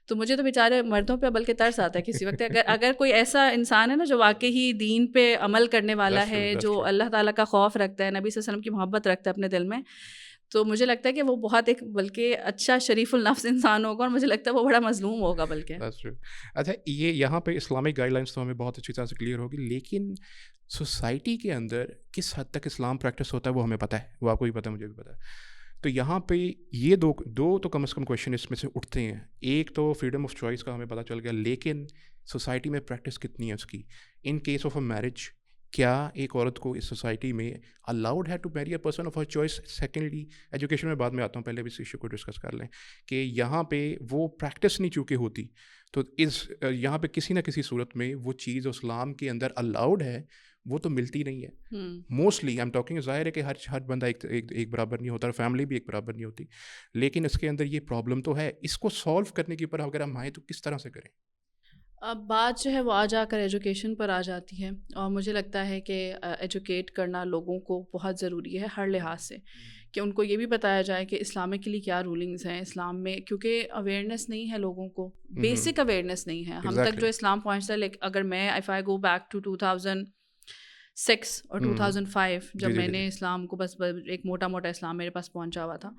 Speaker 2: تو مجھے تو بیچارے مردوں پہ بلکہ ترس آتا ہے کسی وقت. اگر کوئی ایسا انسان ہے نا جو واقعی دین پہ عمل کرنے والا ہے, جو اللہ تعالیٰ کا خوف رکھتا ہے, نبی صلی اللہ علیہ وسلم کی محبت رکھتا ہے اپنے دل میں, تو مجھے لگتا ہے کہ وہ بہت ایک بلکہ اچھا شریف النفس انسان ہوگا, اور مجھے لگتا ہے وہ بڑا مظلوم ہوگا بلکہ.
Speaker 1: اچھا, یہ یہاں پہ اسلامک گائیڈ لائنس تو ہمیں بہت اچھی طرح سے کلیئر ہوگی, لیکن سوسائٹی کے اندر کس حد تک اسلام پریکٹس ہوتا ہے وہ ہمیں پتہ ہے, وہ آپ کو بھی پتہ ہے, مجھے بھی پتہ ہے. تو یہاں پہ یہ دو تو کم از کم کویشچن اس میں سے اٹھتے ہیں. ایک تو فریڈم آف چوائس کا ہمیں پتہ چل گیا, لیکن سوسائٹی میں پریکٹس کتنی ہے اس کی. In case of a marriage, کیا ایک عورت کو اس سوسائٹی میں الاؤڈ ہے to marry a person of her choice? Secondly education میں بعد میں آتا ہوں, پہلے بھی اس ایشو کو ڈسکس کر لیں کہ یہاں پہ وہ پریکٹس نہیں چونکہ ہوتی, تو یہاں پہ کسی نہ کسی صورت میں وہ چیز اسلام کے اندر الاؤڈ ہے وہ تو ملتی نہیں ہے موسٹلی. آئی ایم ٹاکنگ, ظاہر ہے کہ ہر بندہ ایک برابر نہیں ہوتا, اور فیملی بھی ایک برابر نہیں ہوتی, لیکن اس کے اندر یہ پرابلم تو ہے. اس کو سالو کرنے کے اوپر اگر ہم آئیں تو کس طرح سے کریں؟
Speaker 2: اب بات جو ہے وہ آ جا کر ایجوکیشن پر آ جاتی ہے, اور مجھے لگتا ہے کہ ایجوکیٹ کرنا لوگوں کو بہت ضروری ہے ہر لحاظ سے, کہ ان کو یہ بھی بتایا جائے کہ اسلامکلی کیا رولنگز ہیں اسلام میں, کیونکہ اویئرنیس نہیں ہے لوگوں کو, بیسک اویئرنیس نہیں ہے. ہم تک جو اسلام پہنچتا ہے, اگر میں if I go back to 2006 اور 2005 جب میں نے اسلام کو بس ایک موٹا موٹا اسلام میرے پاس پہنچا ہوا تھا,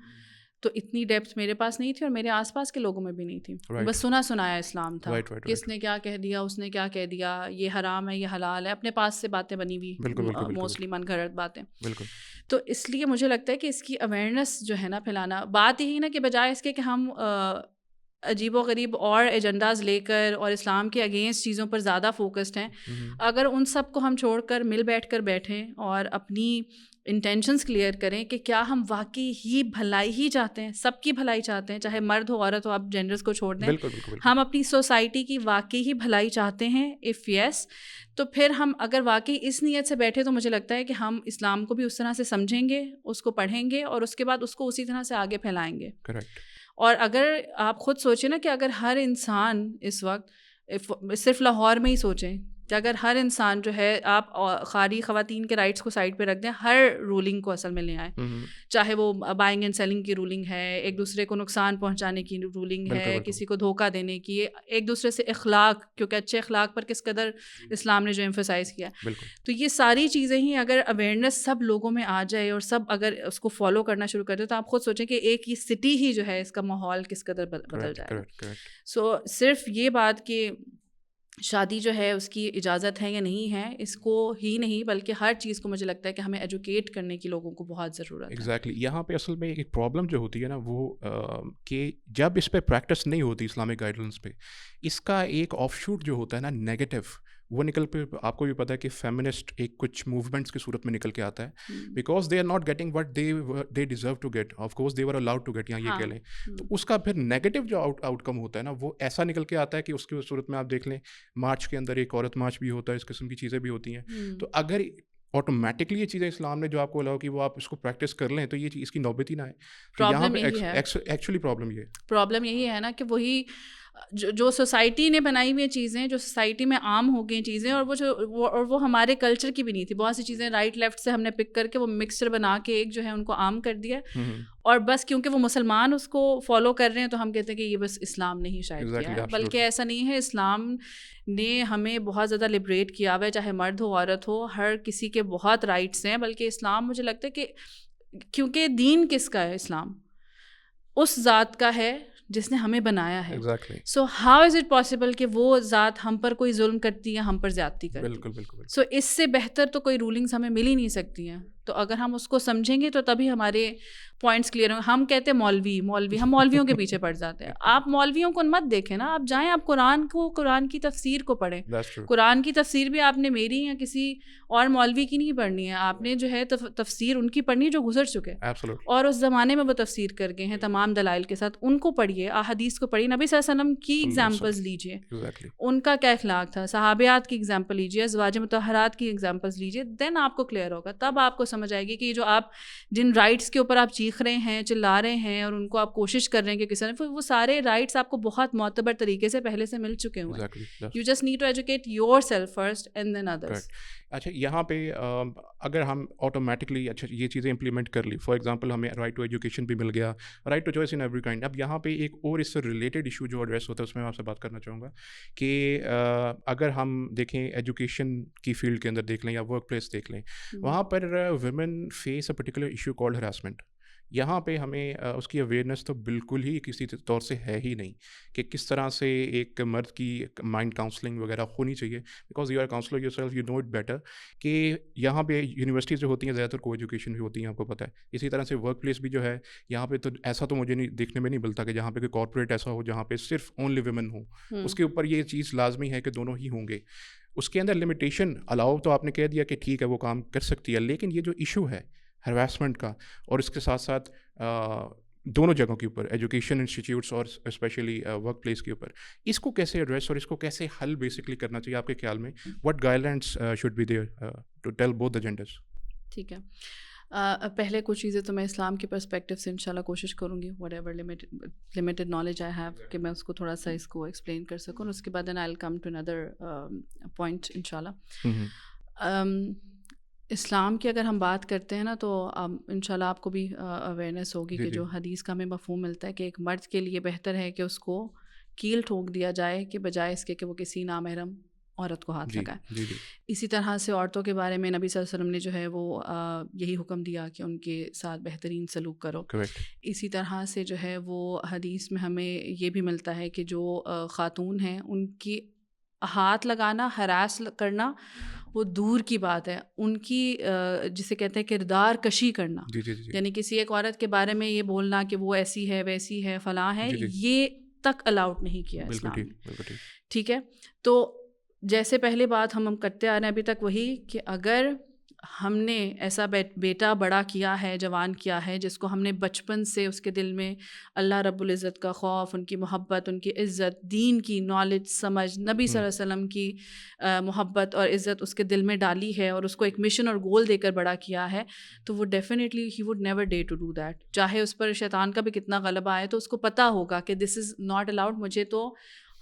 Speaker 2: تو اتنی ڈیپتھ میرے پاس نہیں تھی اور میرے آس پاس کے لوگوں میں بھی نہیں تھی. بس سنایا اسلام تھا, کس نے کیا کہہ دیا, اس نے کیا کہہ دیا, یہ حرام ہے, یہ حلال ہے, اپنے پاس سے باتیں بنی ہوئی, موسٹلی من گھڑت باتیں. تو اس لیے مجھے لگتا ہے کہ اس کی اویئرنیس جو ہے نا پھیلانا, بات یہی نا کہ بجائے اس کے کہ ہم عجیب و غریب اور ایجنڈاز لے کر اور اسلام کے اگینسٹ چیزوں پر زیادہ فوکسڈ ہیں, اگر ان سب کو ہم چھوڑ کر مل بیٹھ کر بیٹھیں اور اپنی انٹینشنس کلیئر کریں کہ کیا ہم واقعی ہی بھلائی ہی چاہتے ہیں, سب کی بھلائی چاہتے ہیں, چاہے مرد ہو عورت ہو, آپ جینڈرز کو چھوڑ دیں, ہم اپنی سوسائٹی کی واقعی ہی بھلائی چاہتے ہیں, اف یس, تو پھر ہم اگر واقعی اس نیت سے بیٹھے تو مجھے لگتا ہے کہ ہم اسلام کو بھی اس طرح سے سمجھیں گے, اس کو پڑھیں گے, اور اس کے بعد اس کو اسی طرح سے آگے پھیلائیں گے. اور اگر آپ خود سوچیں نا کہ اگر ہر انسان اس وقت صرف لاہور میں ہی سوچیں کہ اگر ہر انسان جو ہے, آپ خالی خواتین کے رائٹس کو سائڈ پہ رکھ دیں, ہر رولنگ کو اصل میں لے آئیں, چاہے وہ بائنگ اینڈ سیلنگ کی رولنگ ہے, ایک دوسرے کو نقصان پہنچانے کی رولنگ ہے, کسی کو دھوکہ دینے کی, ایک دوسرے سے اخلاق, کیونکہ اچھے اخلاق پر کس قدر اسلام نے جو ایمفسائز کیا, تو یہ ساری چیزیں ہی اگر اویئرنیس سب لوگوں میں آ جائے اور سب اگر اس کو فالو کرنا شروع کر دیں, تو آپ خود سوچیں کہ ایک یہ سٹی ہی جو ہے اس کا ماحول کس قدر بدل جائے گا. سو صرف یہ بات کہ شادی جو ہے اس کی اجازت ہے یا نہیں ہے, اس کو ہی نہیں بلکہ ہر چیز کو مجھے لگتا ہے کہ ہمیں ایجوکیٹ کرنے کی لوگوں کو بہت ضرورت ہے.
Speaker 1: ایگزیکٹلی. یہاں پہ اصل میں ایک پرابلم جو ہوتی ہے نا وہ کہ جب اس پہ پریکٹس نہیں ہوتی اسلامک گائیڈ لائنس پہ, اس کا ایک آف شوٹ جو ہوتا ہے نا نیگیٹو, وہ نکل پہ آپ کو بھی پتہ ہے کہ فیمنسٹ ایک کچھ موومنٹس کی صورت میں نکل کے آتا ہے, because they are not getting what they deserve to get, of course they were allowed to get, یا یہ کہہ لیں, تو اس کا پھر نیگیٹو جو آؤٹ کم ہوتا ہے نا وہ ایسا نکل کے آتا ہے کہ اس کی صورت میں آپ دیکھ لیں مارچ کے اندر ایک عورت مارچ بھی ہوتا ہے, اس قسم کی چیزیں بھی ہوتی ہیں. تو اگر آٹومیٹکلی یہ چیزیں اسلام نے جو آپ کو الاؤ کی وہ آپ اس کو پریکٹس کر لیں تو یہ چیز اس کی نوبت ہی نہ آئے. یہاں پہ ایکچولی پرابلم
Speaker 2: یہی ہے نا کہ وہی جو سوسائٹی نے بنائی ہوئی چیزیں, جو سوسائٹی میں عام ہو گئی چیزیں, اور وہ ہمارے کلچر کی بھی نہیں تھی. بہت سی چیزیں رائٹ لیفٹ سے ہم نے پک کر کے وہ مکسچر بنا کے ایک جو ہے ان کو عام کر دیا, اور بس کیونکہ وہ مسلمان اس کو فالو کر رہے ہیں تو ہم کہتے ہیں کہ یہ بس اسلام نے ہی شاید کیا ہے, بلکہ ایسا نہیں ہے. اسلام نے ہمیں بہت زیادہ لبریٹ کیا ہوا ہے, چاہے مرد ہو عورت ہو, ہر کسی کے بہت رائٹس ہیں. بلکہ اسلام مجھے لگتا ہے کہ کیونکہ دین کس کا ہے, اسلام اس ذات کا ہے جس نے ہمیں بنایا ہے. So how is it possible کہ وہ ذات ہم پر کوئی ظلم کرتی ہے, ہم پر زیادتی کرتی ہے. سو اس سے بہتر تو کوئی رولنگس ہمیں مل ہی نہیں سکتی ہیں. تو اگر ہم اس کو سمجھیں گے تو تبھی ہمارے پوائنٹس کلیئر ہوں. ہم کہتے ہیں مولوی ہم مولویوں کے پیچھے پڑ جاتے ہیں. آپ مولویوں کو مت دیکھیں نا, آپ جائیں آپ قرآن کی تفسیر کو پڑھیں. قرآن کی تفسیر بھی آپ نے میری یا کسی اور مولوی کی نہیں پڑھنی ہے, آپ نے جو ہے تفسیر ان کی پڑھنی ہے جو گزر چکے اور اس زمانے میں وہ تفسیر کر گئے ہیں تمام دلائل کے ساتھ. ان کو پڑھیے, احادیث کو پڑھیے, نبی صلی اللہ علیہ وسلم کی ایگزامپلز لیجیے, ان کا کیا اخلاق تھا, صحابیات کی ایگزامپل لیجیے, ازواج مطہرات کی ایگزامپلز لیجیے, دین آپ کو کلیئر ہوگا. تب آپ کو سمجھ آئے گی کہ جو آپ جن رائٹس کے اوپر آپ چیخ رہے ہیں, چلا رہے ہیں اور ان کو آپ کوشش کر رہے ہیں کہ کسی نے, وہ سارے رائٹس آپ کو بہت معتبر طریقے سے پہلے سے مل چکے ہوئے ہیں. You just need to educate yourself first and then others.
Speaker 1: اچھا, یہاں پہ اگر ہم آٹومیٹکلی اچھا یہ چیزیں امپلیمنٹ کر لی, فار ایگزامپل ہمیں رائٹ ٹو ایجوکیشن بھی مل گیا, right to choice in every kind. اب یہاں پہ ایک اور اس سے ریلیٹڈ ایشو جو ایڈریس ہوتا ہے اس میں آپ سے بات کرنا چاہوں گا کہ اگر ہم دیکھیں ایجوکیشن کی فیلڈ کے اندر دیکھ لیں یا ورک پلیس دیکھ لیں, وہاں پر women face a particular issue called harassment. یہاں پہ ہمیں اس کی اویئرنیس تو بالکل ہی کسی طور سے ہے ہی نہیں کہ کس طرح سے ایک مرد کی مائنڈ کاؤنسلنگ وغیرہ ہونی چاہیے, because you are counsellor yourself, you know it better. کہ یہاں پہ یونیورسٹیز جو ہوتی ہیں زیادہ تر کو ایجوکیشن بھی ہوتی ہیں, آپ کو پتہ ہے. اسی طرح سے ورک پلیس بھی جو ہے یہاں پہ تو ایسا تو مجھے نہیں دیکھنے میں نہیں ملتا کہ جہاں پہ کوئی کارپوریٹ ایسا ہو جہاں پہ صرف اونلی ویمن ہوں. اس کے اوپر یہ چیز لازمی ہے کہ دونوں ہی ہوں گے. اس کے اندر لمیٹیشن الاؤ تو آپ نے کہہ دیا کہ ٹھیک ہے وہ کام کر سکتی ہے, لیکن یہ جو ایشو ہے ہراسمنٹ کا, اور اس کے ساتھ ساتھ دونوں جگہوں کے اوپر ایجوکیشن انسٹیٹیوٹس اور اسپیشلی ورک پلیس کے اوپر, اس کو کیسے ایڈریس اور اس کو کیسے حل بیسکلی کرنا چاہیے آپ کے خیال میں؟ What guidelines should be there to tell both the genders?
Speaker 2: ٹھیک ہے, پہلے کچھ چیزیں تو میں اسلام کے پرسپیکٹیو سے انشاءاللہ کوشش کروں گی, what ever limited knowledge I have, کہ میں اس کو تھوڑا سا اس کو ایکسپلین کر سکوں. اس کے بعد دین آئی ول کم ٹو اندر پوائنٹ انشاءاللہ. اسلام کی اگر ہم بات کرتے ہیں نا تو انشاءاللہ آپ کو بھی اویئرنیس ہوگی کہ جو حدیث کا ہمیں مفہوم ملتا ہے کہ ایک مرد کے لیے بہتر ہے کہ اس کو کیل ٹھوک دیا جائے کہ بجائے اس کے کہ وہ کسی نامحرم عورت کو ہاتھ لگائے. اسی طرح سے عورتوں کے بارے میں نبی صلی اللہ علیہ وسلم نے جو ہے وہ یہی حکم دیا کہ ان کے ساتھ بہترین سلوک کرو. اسی طرح سے جو ہے وہ حدیث میں ہمیں یہ بھی ملتا ہے کہ جو خاتون ہیں ان کی ہاتھ لگانا, ہراس کرنا وہ دور کی بات ہے, ان کی جسے کہتے ہیں کردار کشی کرنا, یعنی کسی ایک عورت کے بارے میں یہ بولنا کہ وہ ایسی ہے ویسی ہے فلاں ہے, یہ تک الاؤڈ نہیں کیا اسلام نے. ٹھیک ہے, تو جیسے پہلے بات ہم کرتے آ رہے ہیں ابھی تک وہی کہ اگر ہم نے ایسا بیٹا بڑا کیا ہے, جوان کیا ہے, جس کو ہم نے بچپن سے اس کے دل میں اللہ رب العزت کا خوف, ان کی محبت, ان کی عزت, دین کی نالج, سمجھ, نبی صلی اللہ علیہ وسلم کی محبت اور عزت اس کے دل میں ڈالی ہے اور اس کو ایک مشن اور گول دے کر بڑا کیا ہے, تو وہ definitely he would never dare to do that. چاہے اس پر شیطان کا بھی کتنا غلبہ آئے تو اس کو پتہ ہوگا کہ دس از ناٹ الاؤڈ, مجھے تو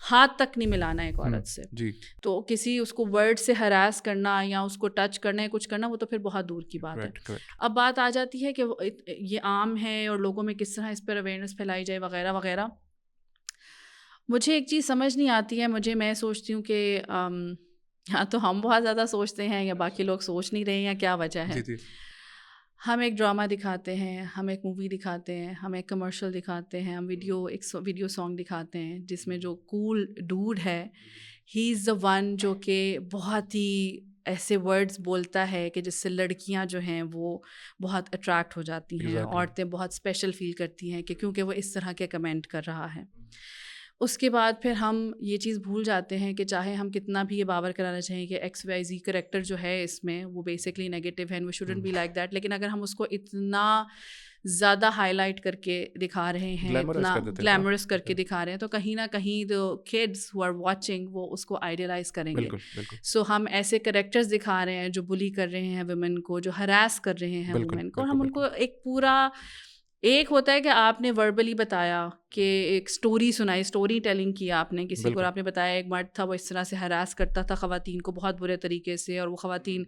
Speaker 2: ہاتھ تک نہیں ملانا ایک عورت سے. تو کسی اس کو ورڈ سے ہراس کرنا یا اس کو ٹچ کرنا یا کچھ کرنا وہ تو پھر بہت دور کی بات ہے. اب بات آ جاتی ہے کہ یہ عام ہے اور لوگوں میں کس طرح اس پر اویئرنیس پھیلائی جائے وغیرہ وغیرہ. مجھے ایک چیز سمجھ نہیں آتی ہے, میں سوچتی ہوں کہ یا تو ہم بہت زیادہ سوچتے ہیں یا باقی لوگ سوچ نہیں رہے ہیں, یا کیا وجہ ہے. ہم ایک ڈرامہ دکھاتے ہیں, ہم ایک مووی دکھاتے ہیں, ہم ایک کمرشل دکھاتے ہیں, ہم ویڈیو سانگ دکھاتے ہیں جس میں جو کول ڈوڈ ہے ہی از دا ون جو کہ بہت ہی ایسے ورڈز بولتا ہے کہ جس سے لڑکیاں جو ہیں وہ بہت اٹریکٹ ہو جاتی ہیں, عورتیں بہت اسپیشل فیل کرتی ہیں کہ کیونکہ وہ اس طرح کے کمنٹ کر رہا ہے. اس کے بعد پھر ہم یہ چیز بھول جاتے ہیں کہ چاہے ہم کتنا بھی یہ باور کرانا چاہیں کہ ایکس وائی زی کریکٹر جو ہے اس میں وہ بیسکلی نیگیٹو ہے, we shouldn't be like that, لیکن اگر ہم اس کو اتنا زیادہ ہائی لائٹ کر کے دکھا رہے ہیں, اتنا گلیمرس کر کے دکھا رہے ہیں, تو کہیں نہ کہیں جو کڈس ہو آر واچنگ وہ اس کو آئیڈیلائز کریں گے. سو ہم ایسے کریکٹرز دکھا رہے ہیں جو بلی کر رہے ہیں ویمن کو, جو ہراس کر رہے ہیں وومن کو, اور ہم ان کو ایک پورا, ایک ہوتا ہے کہ آپ نے وربلی بتایا کہ ایک اسٹوری سنائی, اسٹوری ٹیلنگ کیا آپ نے, کسی کو آپ نے بتایا ایک مرد تھا وہ اس طرح سے ہراس کرتا تھا خواتین کو بہت برے طریقے سے اور وہ خواتین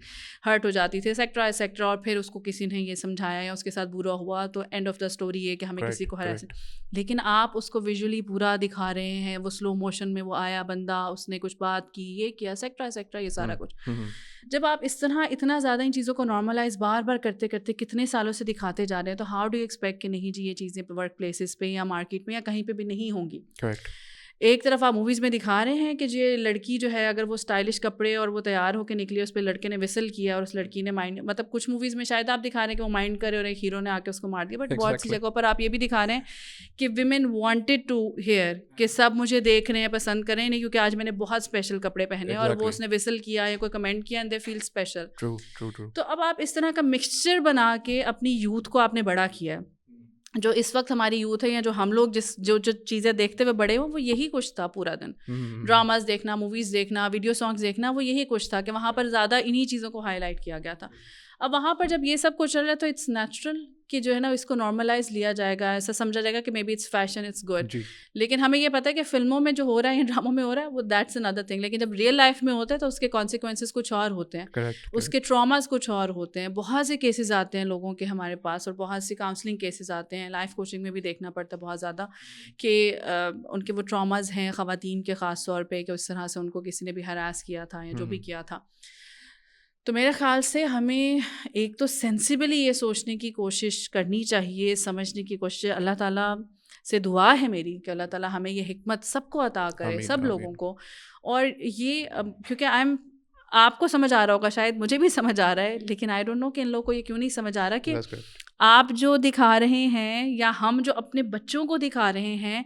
Speaker 2: ہرٹ ہو جاتی تھی ایکسیکٹرا, اور پھر اس کو کسی نے یہ سمجھایا یا اس کے ساتھ برا ہوا تو اینڈ آف دا اسٹوری یہ کہ ہمیں کسی کو ہراس. لیکن آپ اس کو ویژولی پورا دکھا رہے ہیں, وہ سلو موشن میں وہ آیا بندہ, اس نے کچھ بات کی, یہ کیا, ایکسیکٹرا یہ سارا کچھ. جب آپ اس طرح اتنا زیادہ ان چیزوں کو نارملائز بار بار کرتے کرتے کتنے سالوں سے دکھاتے جا رہے ہیں, تو ہاؤ ڈو یو ایکسپیکٹ کہ نہیں جی یہ چیزیں ورک پلیسز پہ یا مارکیٹ میں یا کہیں پہ بھی نہیں ہوں گی. ایک طرف آپ موویز میں دکھا رہے ہیں کہ یہ لڑکی جو ہے اگر وہ اسٹائلش کپڑے اور وہ تیار ہو کے نکلی, اس پہ لڑکے نے وسل کیا اور اس لڑکی نے مائنڈ, مطلب کچھ موویز میں شاید آپ دکھا رہے ہیں کہ وہ مائنڈ کرے اور ایک ہیرو نے آ کے اس کو مار دیا, بٹ بہت سی جگہوں پر آپ یہ بھی دکھا رہے ہیں کہ ویمن وانٹیڈ ٹو ہیئر کہ سب مجھے دیکھ رہے ہیں, پسند کریں نہیں کیونکہ آج میں نے بہت اسپیشل کپڑے پہنے اور وہ اس نے وسل کیا یا کوئی کمنٹ کیا اینڈ دے فیل اسپیشل. تو اب آپ اس طرح کا مکسچر بنا کے اپنی یوتھ کو آپ نے بڑا کیا ہے. جو اس وقت ہماری یوتھ ہے یا جو ہم لوگ جو چیزیں دیکھتے ہوئے بڑے ہوں وہ یہی کچھ تھا پورا دن, ڈراماز دیکھنا, موویز دیکھنا, ویڈیو سانگس دیکھنا, وہ یہی کچھ تھا کہ وہاں پر زیادہ انہی چیزوں کو ہائی لائٹ کیا گیا تھا. اب وہاں پر جب یہ سب کچھ چل رہا ہے تو اٹس نیچرل کہ جو ہے نا اس کو نارملائز لیا جائے گا, ایسا سمجھا جائے گا کہ maybe it's fashion, it's good. لیکن ہمیں یہ پتہ ہے کہ فلموں میں جو ہو رہا ہے یا ڈراموں میں ہو رہا ہے وہ دیٹس اندر تھنگ, لیکن جب ریئل لائف میں ہوتا ہے تو اس کے کانسیکوینسز کچھ اور ہوتے ہیں, اس کے ٹراماز کچھ اور ہوتے ہیں. بہت سے کیسز آتے ہیں لوگوں کے ہمارے پاس, اور بہت سی کاؤنسلنگ کیسز آتے ہیں, لائف کوچنگ میں بھی دیکھنا پڑتا ہے بہت زیادہ کہ ان کے وہ ٹراماز ہیں خواتین کے خاص طور پہ کہ اس طرح سے ان کو کسی نے بھی ہراس کیا تھا یا جو بھی کیا تھا. تو میرے خیال سے ہمیں ایک تو سینسیبلی یہ سوچنے کی کوشش کرنی چاہیے, سمجھنے کی کوشش. اللہ تعالیٰ سے دعا ہے میری کہ اللہ تعالیٰ ہمیں یہ حکمت سب کو عطا کرے, سب لوگوں کو. اور یہ کیونکہ آپ کو سمجھ آ رہا ہوگا, شاید مجھے بھی سمجھ آ رہا ہے, لیکن آئی ڈونٹ نو کہ ان لوگوں کو یہ کیوں نہیں سمجھ آ رہا کہ آپ جو دکھا رہے ہیں یا ہم جو اپنے بچوں کو دکھا رہے ہیں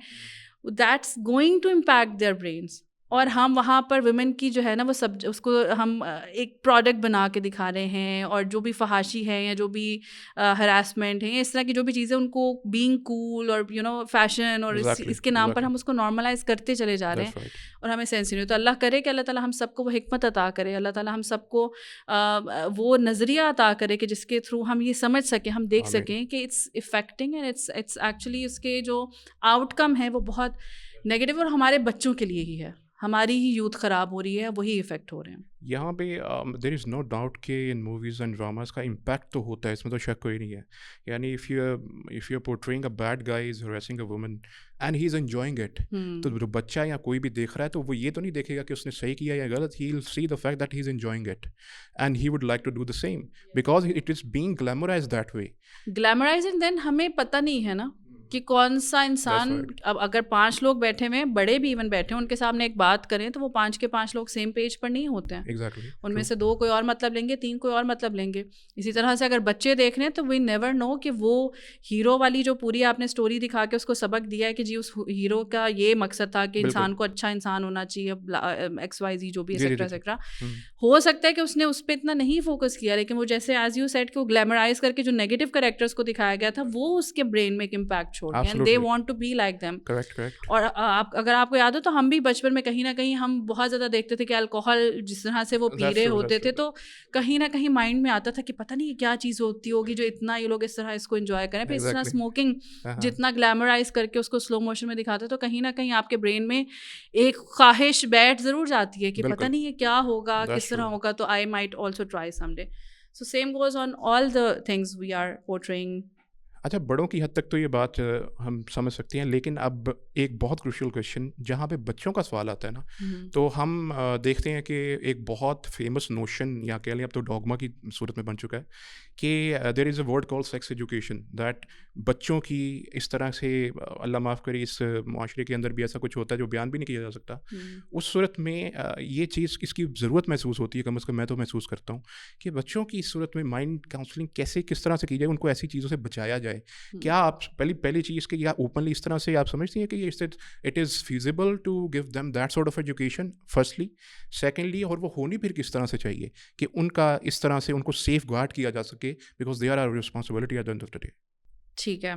Speaker 2: that's going to impact their brains. اور ہم وہاں پر ویمن کی جو ہے نا وہ سب اس کو ہم ایک پروڈکٹ بنا کے دکھا رہے ہیں, اور جو بھی فحاشی ہے یا جو بھی ہراسمنٹ ہے, اس طرح کی جو بھی چیزیں ان کو بینگ کول اور فیشن اور اس کے نام پر ہم اس کو نارملائز کرتے چلے جا رہے ہیں, اور ہمیں سینس نہیں. تو اللہ کرے کہ اللہ تعالیٰ ہم سب کو وہ حکمت عطا کرے, اللہ تعالیٰ ہم سب کو وہ نظریہ عطا کرے کہ جس کے تھرو ہم یہ سمجھ سکیں, ہم دیکھ سکیں کہ it's affecting and it's actually اس کے جو آؤٹ کم ہے وہ بہت نیگیٹو اور ہمارے بچوں کے لیے ہی ہے. ہماری ہی یوتھ خراب ہو رہی ہے, وہی افیکٹ ہو رہے ہیں.
Speaker 1: یہاں پہ دیر از نو ڈاؤٹ کہ ان موویز اینڈ ڈراماز کا امپیکٹ تو ہوتا ہے, اس میں تو شک کوئی نہیں ہے. یعنی if you are portraying a bad guy is harassing a woman and he is enjoying it, تو جو بچہ یا کوئی بھی دیکھ رہا ہے تو وہ یہ تو نہیں دیکھے گا کہ اس نے صحیح کیا یا غلط. He will see the fact that he is enjoying it and he would like to do the same because it is being glamorised that way.
Speaker 2: Glamorised then ہمیں پتہ نہیں ہے نا کہ کون سا انسان. اب اگر 5 لوگ بیٹھے ہوئے, بڑے بھی ایون بیٹھے ہیں, ان کے سامنے ایک بات کریں تو وہ 5 کے 5 لوگ سیم پیج پر نہیں ہوتے ہیں. ان میں سے 2 کوئی اور مطلب لیں گے, 3 کوئی اور مطلب لیں گے. اسی طرح سے اگر بچے دیکھ رہے ہیں تو وی نیور نو کہ وہ ہیرو والی جو پوری آپ نے اسٹوری دکھا کے اس کو سبق دیا ہے کہ جی اس ہیرو کا یہ مقصد تھا کہ انسان کو اچھا انسان ہونا چاہیے, XYZ جو بھی ایکسٹرا. ہو سکتا ہے کہ اس نے اس پہ اتنا نہیں فوکس کیا, لیکن وہ جیسے ایز یو سیڈ کہ وہ گلیمرائز کر کے جو نیگیٹو کریکٹرس کو دکھایا گیا تھا وہ اس کے برین میں ایک امپیکٹ چھوڑ گیا, and they want to be like them. اور اگر آپ کو یاد ہو تو ہم بھی بچپن میں کہیں نہ کہیں ہم بہت زیادہ دیکھتے تھے کہ الکوہل جس طرح سے وہ پی رہے ہوتے تھے, تو کہیں نہ کہیں مائنڈ میں آتا تھا کہ پتہ نہیں کیا چیز ہوتی ہوگی جو اتنا یہ لوگ اس طرح اس کو انجوائے کریں. پھر اس طرح اسموکنگ جتنا گلیمرائز کر کے اس کو سلو موشن میں دکھاتے تو کہیں نہ کہیں آپ کے برین میں ایک خواہش بیٹھ ضرور جاتی ہے کہ پتہ نہیں یہ کیا ہوگا, کس طرح ہوگا, تو I might also try some day. So same goes on all the things we are portraying.
Speaker 1: اچھا, بڑوں کی حد تک تو یہ بات ہم سمجھ سکتے ہیں, لیکن اب ایک بہت کروشل کویشچن جہاں پہ بچوں کا سوال آتا ہے نا, تو ہم دیکھتے ہیں کہ ایک بہت فیمس نوشن یا کہہ لیں اب تو ڈوگما کی صورت میں بن چکا ہے کہ there is a word call sex education, that بچوں کی اس طرح سے, اللہ معاف کرے, اس معاشرے کے اندر بھی ایسا کچھ ہوتا ہے جو بیان بھی نہیں کیا جا سکتا. اس صورت میں یہ چیز اس کی ضرورت محسوس ہوتی ہے, کم از کم میں تو محسوس کرتا ہوں کہ بچوں کی اس صورت میں مائنڈ کاؤنسلنگ کیسے کس طرح سے کی جائے, ان کو ایسی چیزوں سے بچایا جائے. کیا آپ پہلی چیز کہ یا اوپنلی اس طرح سے آپ سمجھتی ہیں کہ یہ it is feasible to give them that sort of education firstly, secondly, اور وہ ہونی پھر کس طرح سے چاہیے کہ ان کا اس طرح سے ان کو سیف گارڈ کیا جا سکے because they are our responsibility at the end of the day.
Speaker 2: ٹھیک ہے,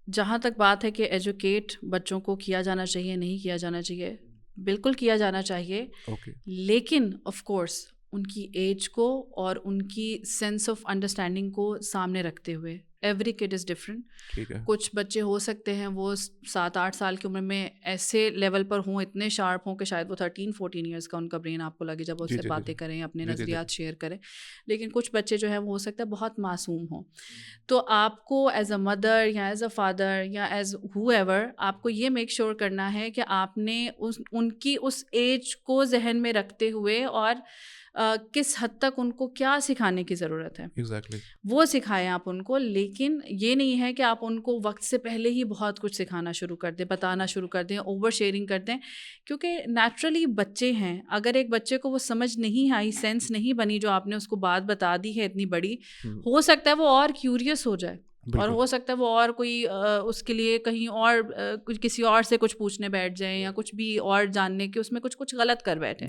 Speaker 2: جہاں تک بات ہے کہ ایجوکیٹ بچوں کو کیا جانا چاہیے نہیں کیا جانا چاہیے, بالکل کیا جانا چاہیے, لیکن آف کورس ان کی ایج کو اور ان کی سینس آف انڈرسٹینڈنگ کو سامنے رکھتے ہوئے. Every could is different. کچھ بچے ہو سکتے ہیں وہ 7-8 سال کی عمر میں ایسے لیول پر ہوں, اتنے شارپ ہوں کہ شاید وہ 13-14 ایئرس کا ان کا برین آپ کو لگے جب وہ اس سے باتیں کریں, اپنے نظریات شیئر کریں. لیکن کچھ بچے جو ہیں وہ ہو سکتا ہے بہت معصوم ہوں. تو آپ کو ایز اے مدر یا ایز اے فادر یا ایز ہو ایور آپ کو یہ میک شیور کرنا ہے کہ آپ نے ان کی اس ایج کو ذہن میں رکھتے ہوئے اور کس حد تک ان کو کیا سکھانے کی ضرورت ہے وہ سکھائیں آپ ان کو. لیکن یہ نہیں ہے کہ آپ ان کو وقت سے پہلے ہی بہت کچھ سکھانا شروع کر دیں, بتانا شروع کر دیں, اوور شیئرنگ کر دیں, کیونکہ نیچرلی بچے ہیں. اگر ایک بچے کو وہ سمجھ نہیں آئی, سینس نہیں بنی جو آپ نے اس کو بات بتا دی ہے اتنی بڑی, ہو سکتا ہے وہ اور کیوریس ہو جائے, اور ہو سکتا ہے وہ اور کوئی اس کے لیے کہیں اور کسی اور سے کچھ پوچھنے بیٹھ جائیں یا کچھ بھی اور جاننے کے اس میں کچھ غلط کر بیٹھیں.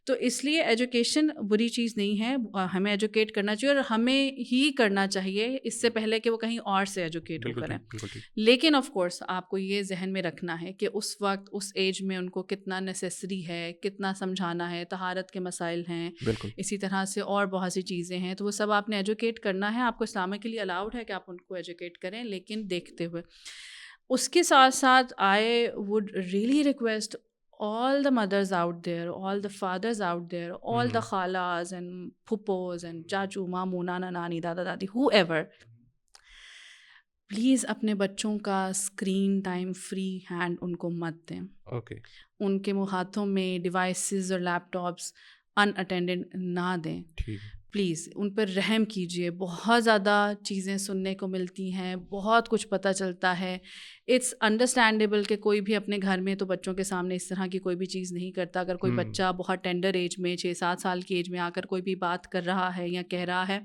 Speaker 2: تو اس لیے ایجوکیشن بری چیز نہیں ہے, ہمیں ایجوکیٹ کرنا چاہیے, اور ہمیں ہی کرنا چاہیے اس سے پہلے کہ وہ کہیں اور سے ایجوکیٹ ہو کریں. لیکن آف کورس آپ کو یہ ذہن میں رکھنا ہے کہ اس وقت اس ایج میں ان کو کتنا نیسیسری ہے, کتنا سمجھانا ہے, طہارت کے مسائل ہیں, اسی طرح سے اور بہت سی چیزیں ہیں, تو وہ سب آپ نے ایجوکیٹ کرنا ہے. آپ کو اسلامکلی الاؤڈ ہے کہ آپ ان کو ایجوکیٹ کریں, لیکن دیکھتے ہوئے. اس کے ساتھ ساتھ I would really request all the mothers out there, all the fathers out there, all the khalas and phuppos and chachu, mamu, nana, nani, dada, dadi, whoever, please اپنے بچوں کا screen time free hand in کو مت دیں. ان کے ہاتھوں میں ڈیوائسز اور لیپ ٹاپس ان اٹینڈڈ نہ دیں. پلیز ان پر رحم کیجیے. بہت زیادہ چیزیں سننے کو ملتی ہیں, بہت کچھ پتہ چلتا ہے. اٹس انڈرسٹینڈیبل کہ کوئی بھی اپنے گھر میں تو بچوں کے سامنے اس طرح کی کوئی بھی چیز نہیں کرتا. اگر کوئی بچہ بہت ٹینڈر ایج میں 6-7 سال کی ایج میں آ کر کوئی بھی بات کر رہا ہے یا کہہ رہا ہے,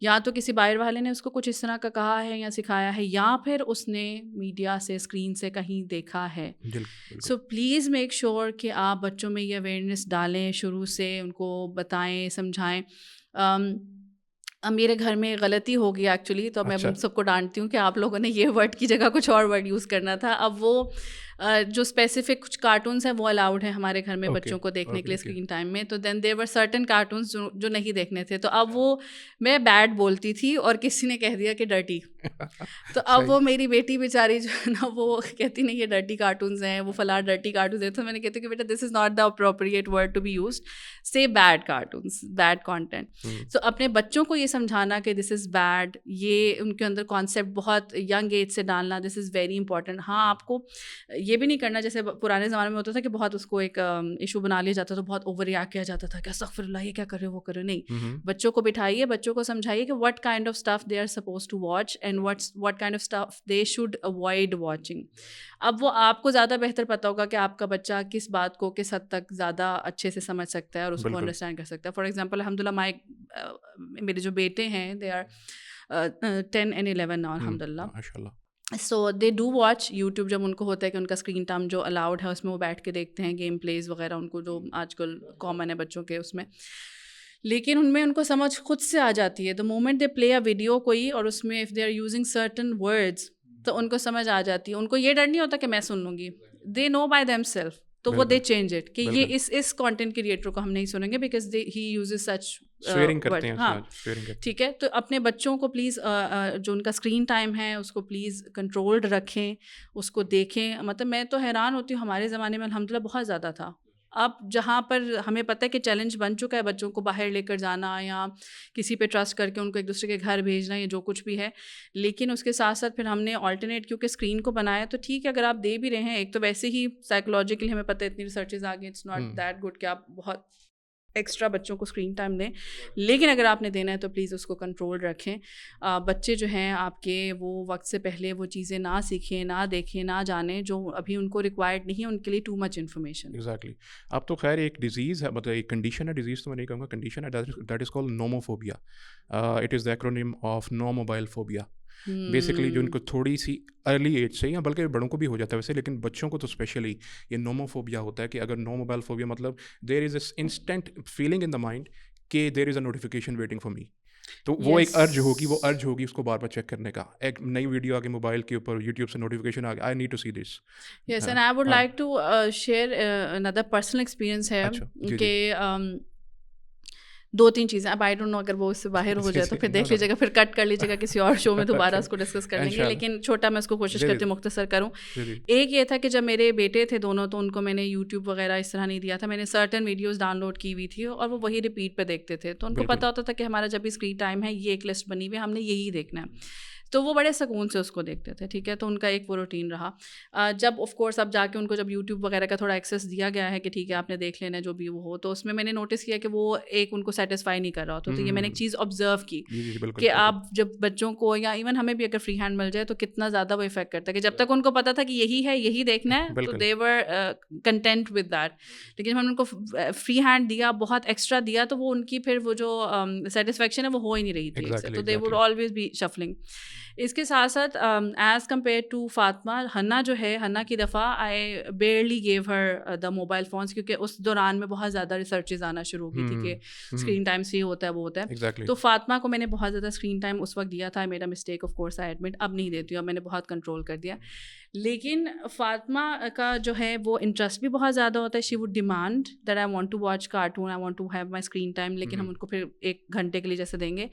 Speaker 2: یا تو کسی باہر والے نے اس کو کچھ اس طرح کا کہا ہے یا سکھایا ہے, یا پھر اس نے میڈیا سے اسکرین سے کہیں دیکھا ہے. سو پلیز میک شیور کہ آپ بچوں میں یہ اویئرنیس ڈالیں شروع سے, ان کو بتائیں, سمجھائیں. میرے گھر میں غلطی ہو گئی ایکچولی, تو میں سب کو ڈانٹتی ہوں کہ آپ لوگوں نے یہ ورڈ کی جگہ کچھ اور ورڈ یوز کرنا تھا. اب وہ جو اسپیسیفک کچھ کارٹونس ہیں وہ الاؤڈ ہیں ہمارے گھر میں بچوں کو دیکھنے کے لیے اسکرین ٹائم میں, تو دین دیر ور سرٹن کارٹونس جو نہیں دیکھنے تھے. تو اب وہ میں بیڈ بولتی تھی اور کسی نے کہہ دیا کہ ڈرٹی, تو اب وہ میری بیٹی بیچاری جو ہے نا وہ کہتی نہیں یہ ڈرٹی کارٹونس ہیں, وہ فلاں ڈرٹی کارٹونس ہیں. تو میں نے کہتی کہ بیٹا this is not the appropriate word to be used, say bad cartoons, bad content. So اپنے بچوں کو یہ سمجھانا کہ دس از بیڈ, یہ ان کے اندر کانسیپٹ بہت ینگ ایج سے ڈالنا, دس از ویری امپورٹنٹ. ہاں آپ کو یہ بھی نہیں کرنا جیسے پرانے زمانے میں ہوتا تھا کہ بہت اس کو ایک ایشو بنا لیا جاتا تھا, بہت اوور ریئیکٹ کیا جاتا تھا کہ استغفر اللہ یہ کیا کر رہے ہو, وہ کر رہے. نہیں, بچوں کو بٹھائیے, بچوں کو سمجھائیے کہ what kind of stuff they are supposed to watch and what kind of stuff they should avoid watching. اب وہ آپ کو زیادہ بہتر پتہ ہوگا کہ آپ کا بچہ کس بات کو کس حد تک زیادہ اچھے سے سمجھ سکتا ہے اور اس کو انڈرسٹینڈ کر سکتا ہے. فار ایگزامپل الحمد للہ میرے جو بیٹے ہیں they are 10 and 11 now الحمد للہ. سو دے ڈو واچ یوٹیوب. جب ان کو ہوتا ہے کہ ان کا اسکرین ٹائم جو الاؤڈ ہے اس میں وہ بیٹھ کے دیکھتے ہیں گیم پلیز وغیرہ, ان کو جو آج کل کامن ہے بچوں کے اس میں, لیکن ان میں ان کو سمجھ خود سے آ جاتی ہے. The moment they play a video کوئی اور اس میں if they are using certain words تو ان کو سمجھ آ جاتی ہے. ان کو یہ ڈر نہیں ہوتا کہ میں سن لوں گی, دے نو بائی دیم سیلف, تو وہ دے چینج اٹ کہ یہ اس کانٹینٹ کریٹر کو ہم نہیں سنیں گے because he uses such word. ہاں ٹھیک ہے. تو اپنے بچوں کو پلیز جو ان کا اسکرین ٹائم ہے اس کو پلیز کنٹرولڈ رکھیں, اس کو دیکھیں. مطلب میں تو حیران ہوتی ہوں, ہمارے زمانے میں الحمد للہ بہت زیادہ تھا. اب جہاں پر ہمیں پتہ ہے کہ چیلنج بن چکا ہے بچوں کو باہر لے کر جانا یا کسی پہ ٹرسٹ کر کے ان کو ایک دوسرے کے گھر بھیجنا یا جو کچھ بھی ہے, لیکن اس کے ساتھ ساتھ پھر ہم نے آلٹرنیٹ کیونکہ اسکرین کو بنایا, تو ٹھیک ہے اگر آپ دے بھی رہے ہیں, ایک تو ویسے ہی سائیکولوجیکلی ہمیں پتہ ہے اتنی ریسرچز آ گئی, اٹس ناٹ دیٹ گڈ کہ آپ بہت ایکسٹرا بچوں کو اسکرین ٹائم دیں, لیکن اگر آپ نے دینا ہے تو پلیز اس کو کنٹرول رکھیں. بچے جو ہیں آپ کے وہ وقت سے پہلے وہ چیزیں نہ سیکھیں, نہ دیکھیں, نہ جانیں جو ابھی ان کو ریکوائرڈ نہیں ہے, ان کے لیے ٹو مچ انفارمیشن.
Speaker 1: ایگزیکٹلی. اب تو خیر ایک ڈیزیز ہے, مطلب ایک کنڈیشن ہے, ڈیزیز تو میں نہیں کہوں گا, کنڈیشن ہے, that is called nomophobia. It is the acronym of no mobile phobia. Basically جو ان کو تھوڑی سی ارلی ایج سے, یا بلکہ بڑوں کو بھی ہو جاتا ہے ویسے, لیکن بچوں کو تو اسپیشلی یہ نوموفوبیا ہوتا ہے کہ اگر نو موبائل فوبیا مطلب there is a instant feeling in the mind کہ there is a notification waiting for me. تو وہ ایک ارج ہوگی اس کو بار بار چیک کرنے کا. ایک نئی ویڈیو آ گئی موبائل کے اوپر, یوٹیوب سے نوٹیفیکیشن آ گیا, I need to see this.
Speaker 2: Yes, and I would like to share another personal experience ہے کہ 2-3 چیزیں. اب آئی ڈونٹ نو اگر وہ اس سے باہر ہو جائے تو پھر دیکھ لیجیے گا, پھر کٹ کر لیجیے گا, کسی اور شو میں دوبارہ اس کو ڈسکس کر لیں گے, لیکن چھوٹا میں اس کو کوشش کرتی ہوں مختصر کروں. ایک یہ تھا کہ جب میرے بیٹے تھے دونوں, تو ان کو میں نے یوٹیوب وغیرہ اس طرح نہیں دیا تھا, میں نے سرٹن ویڈیوز ڈاؤن لوڈ کی ہوئی تھی اور وہ وہی ریپیٹ پہ دیکھتے تھے. تو ان کو پتہ ہوتا تھا کہ ہمارا جب بھی اسکرین ٹائم ہے یہ ایک لسٹ بنی ہوئی ہے, ہم نے یہی دیکھنا ہے. تو وہ بڑے سکون سے اس کو دیکھتے تھے, ٹھیک ہے. تو ان کا ایک وہ روٹین رہا. جب آف کورس اب جا کے ان کو جب یوٹیوب وغیرہ کا تھوڑا ایکسیس دیا گیا ہے کہ ٹھیک ہے آپ نے دیکھ لینا جو بھی وہ ہو, تو اس میں نے نوٹس کیا کہ وہ ایک ان کو سیٹسفائی نہیں کر رہا ہوتا. تو یہ میں نے ایک چیز آبزرو کی کہ آپ جب بچوں کو یا ایون ہمیں بھی اگر فری ہینڈ مل جائے تو کتنا زیادہ وہ افیکٹ کرتا ہے, کہ جب تک ان کو پتا تھا کہ یہی ہے یہی دیکھنا ہے تو دے ور کنٹینٹ ود دیٹ. لیکن ہم نے ان کو فری ہینڈ دیا, بہت ایکسٹرا دیا, تو وہ ان کی پھر وہ جو سیٹسفیکشن ہے وہ ہو ہی نہیں رہی تھی. تو they would always be shuffling. اس کے ساتھ ساتھ ایز کمپیئر ٹو فاطمہ, ہنا جو ہے, ہنا کی دفعہ آئی بیئرلی گیو ہر دا موبائل فونس, کیونکہ اس دوران میں بہت زیادہ ریسرچز آنا شروع ہو گئی تھی کہ اسکرین ٹائم سے یہ ہوتا ہے وہ ہوتا ہے. تو فاطمہ کو میں نے بہت زیادہ اسکرین ٹائم اس وقت دیا تھا, میرا mistake of course I admit, اب نہیں دیتی ہوں, اب میں نے بہت کنٹرول کر دیا. لیکن فاطمہ کا جو ہے وہ انٹرسٹ بھی بہت زیادہ ہوتا ہے. She would demand that I want to watch cartoon, I want to have my screen time, لیکن ہم ان کو پھر 1 گھنٹے کے لیے جیسے دیں گے,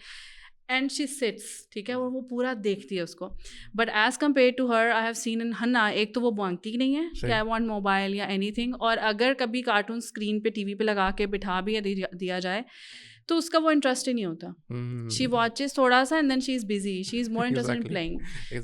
Speaker 2: اینڈ شی سٹس, ٹھیک ہے, اور وہ پورا دیکھتی ہے اس کو. But as compare to her I have seen in Hana, ایک تو وہ مانگتی ہی نہیں ہے کہ آئی وانٹ موبائل یا اینی تھنگ, اور اگر کبھی کارٹون اسکرین پہ ٹی وی پہ لگا کے بٹھا بھی دیا جائے تو اس کا وہ انٹرسٹ ہی نہیں ہوتا. شی واچز تھوڑا سا and then she is busy, she is more interested in playing.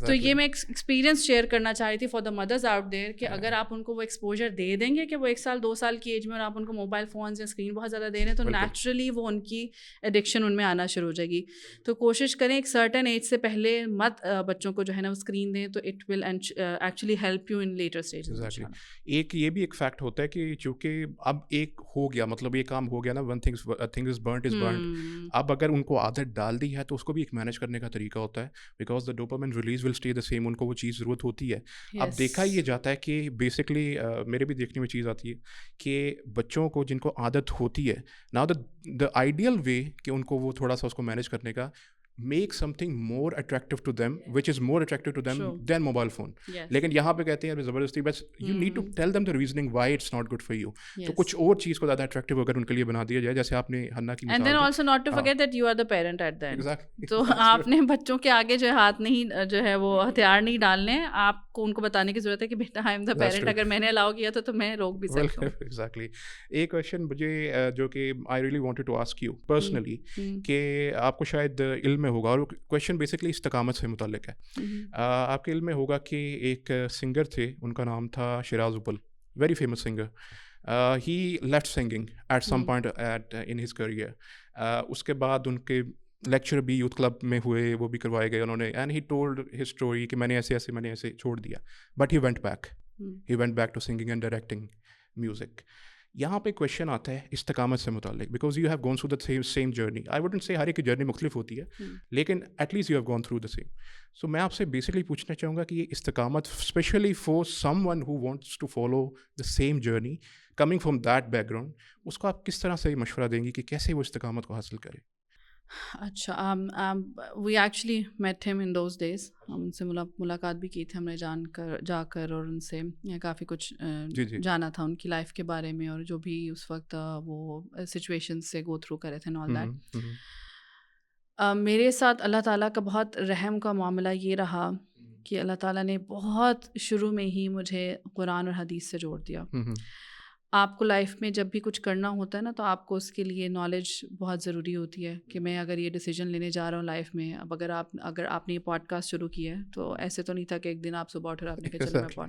Speaker 2: تو یہ میں ایکسپیرینس شیئر کرنا چاہ رہی تھی for the mothers out there, کہ اگر آپ ان کو وہ ایکسپوجر دے دیں گے کہ وہ 1 سال 2 سال کی ایج میں اور آپ ان کو موبائل فونز یا اسکرین بہت زیادہ دے رہے ہیں, تو نیچرلی وہ ان کی ایڈکشن ان میں آنا شروع ہو جائے گی. تو کوشش کریں ایک سرٹن ایج سے پہلے مت بچوں کو جو ہے نا وہ اسکرین دیں, تو it will actually help you in later stages.
Speaker 1: ایک یہ بھی ایک فیکٹ ہوتا ہے کہ چونکہ اب ایک ہو گیا, مطلب یہ کام ہو گیا نا, one thing is burnt is burnt. اب اگر ان کو عادت ڈال دی ہے تو اس کو بھی ایک مینیج کرنے کا طریقہ ہوتا ہے, because the dopamine release will stay the same, ان کو وہ چیز ضرورت ہوتی ہے. اب دیکھا یہ جاتا ہے کہ بیسکلی میرے بھی دیکھنے میں چیز آتی ہے کہ بچوں کو جن کو عادت ہوتی ہے, ناؤ دا آئیڈیل وے کہ ان کو وہ تھوڑا سا اس کو مینیج کرنے کا, make something more attractive to them, which is more attractive to them than mobile phone. لیکن یہاں پہ کہتے ہیں زبردستی, بس you need to tell them the reasoning why it's not good for you. تو کچھ اور چیز کو زیادہ attractive اگر ان کے لیے بنا دیا جائے, جیسے آپ نے ہنا کی مثال,
Speaker 2: and then also not to forget that you are the parent at the end. تو آپ نے بچوں کے آگے جو ہے ہاتھ نہیں جو ہے وہ ہتھیار نہیں ڈالنے, آپ کو ان کو بتانے کی ضرورت ہے کہ بیٹا I am the parent, اگر میں نے الاؤ کیا تو میں روک بھی سکتا ہوں.
Speaker 1: Exactly. ایک کویشچن مجھے جو کہ I really wanted to ask you personally, کہ آپ کو شاید علم میں ہوگا, اور کویشچن بیسکلی استقامت سے متعلق ہے. آپ کے علم میں ہوگا کہ ایک سنگر تھے, ان کا نام تھا Shiraz Uppal, very famous singer. He left singing at some point in his career. اس کے بعد ان کے لیکچر بھی یوتھ کلب میں ہوئے, وہ بھی کروائے گئے انہوں نے, and he told his story کہ میں نے ایسے چھوڑ دیا, but he went back to singing and directing music. یہاں پہ کویشچن آتا ہے استقامت سے متعلق, because you have gone through the same journey. I wouldn't say ہر ایک کی جرنی مختلف ہوتی ہے, لیکن at least you have gone through the same. So میں آپ سے بیسکلی پوچھنا چاہوں گا کہ یہ استقامت especially for someone who wants to follow the same journey coming from that background, اس کو آپ کس طرح سے مشورہ دیں گی کہ کیسے وہ استقامت کو حاصل کرے؟
Speaker 2: اچھا, وی ایکچولی میٹ ہم ان دوز ڈیز, ہم ان سے ملاقات بھی کی تھی ہم نے جا کر, اور ان سے کافی کچھ جانا تھا ان کی لائف کے بارے میں, اور جو بھی اس وقت وہ سچویشن سے گو تھرو کرے تھے آل دیٹ. میرے ساتھ اللہ تعالیٰ کا بہت رحم کا معاملہ یہ رہا کہ اللہ تعالیٰ نے بہت شروع میں ہی مجھے قرآن اور حدیث سے جوڑ دیا. آپ کو لائف میں جب بھی کچھ کرنا ہوتا ہے نا, تو آپ کو اس کے لیے نالج بہت ضروری ہوتی ہے کہ میں اگر یہ ڈیسیجن لینے جا رہا ہوں لائف میں, اب اگر آپ نے یہ پوڈ کاسٹ شروع کیا ہے تو ایسے تو نہیں تھا کہ ایک دن آپ صبح اٹھ رہے آپ نے کہا چلو میں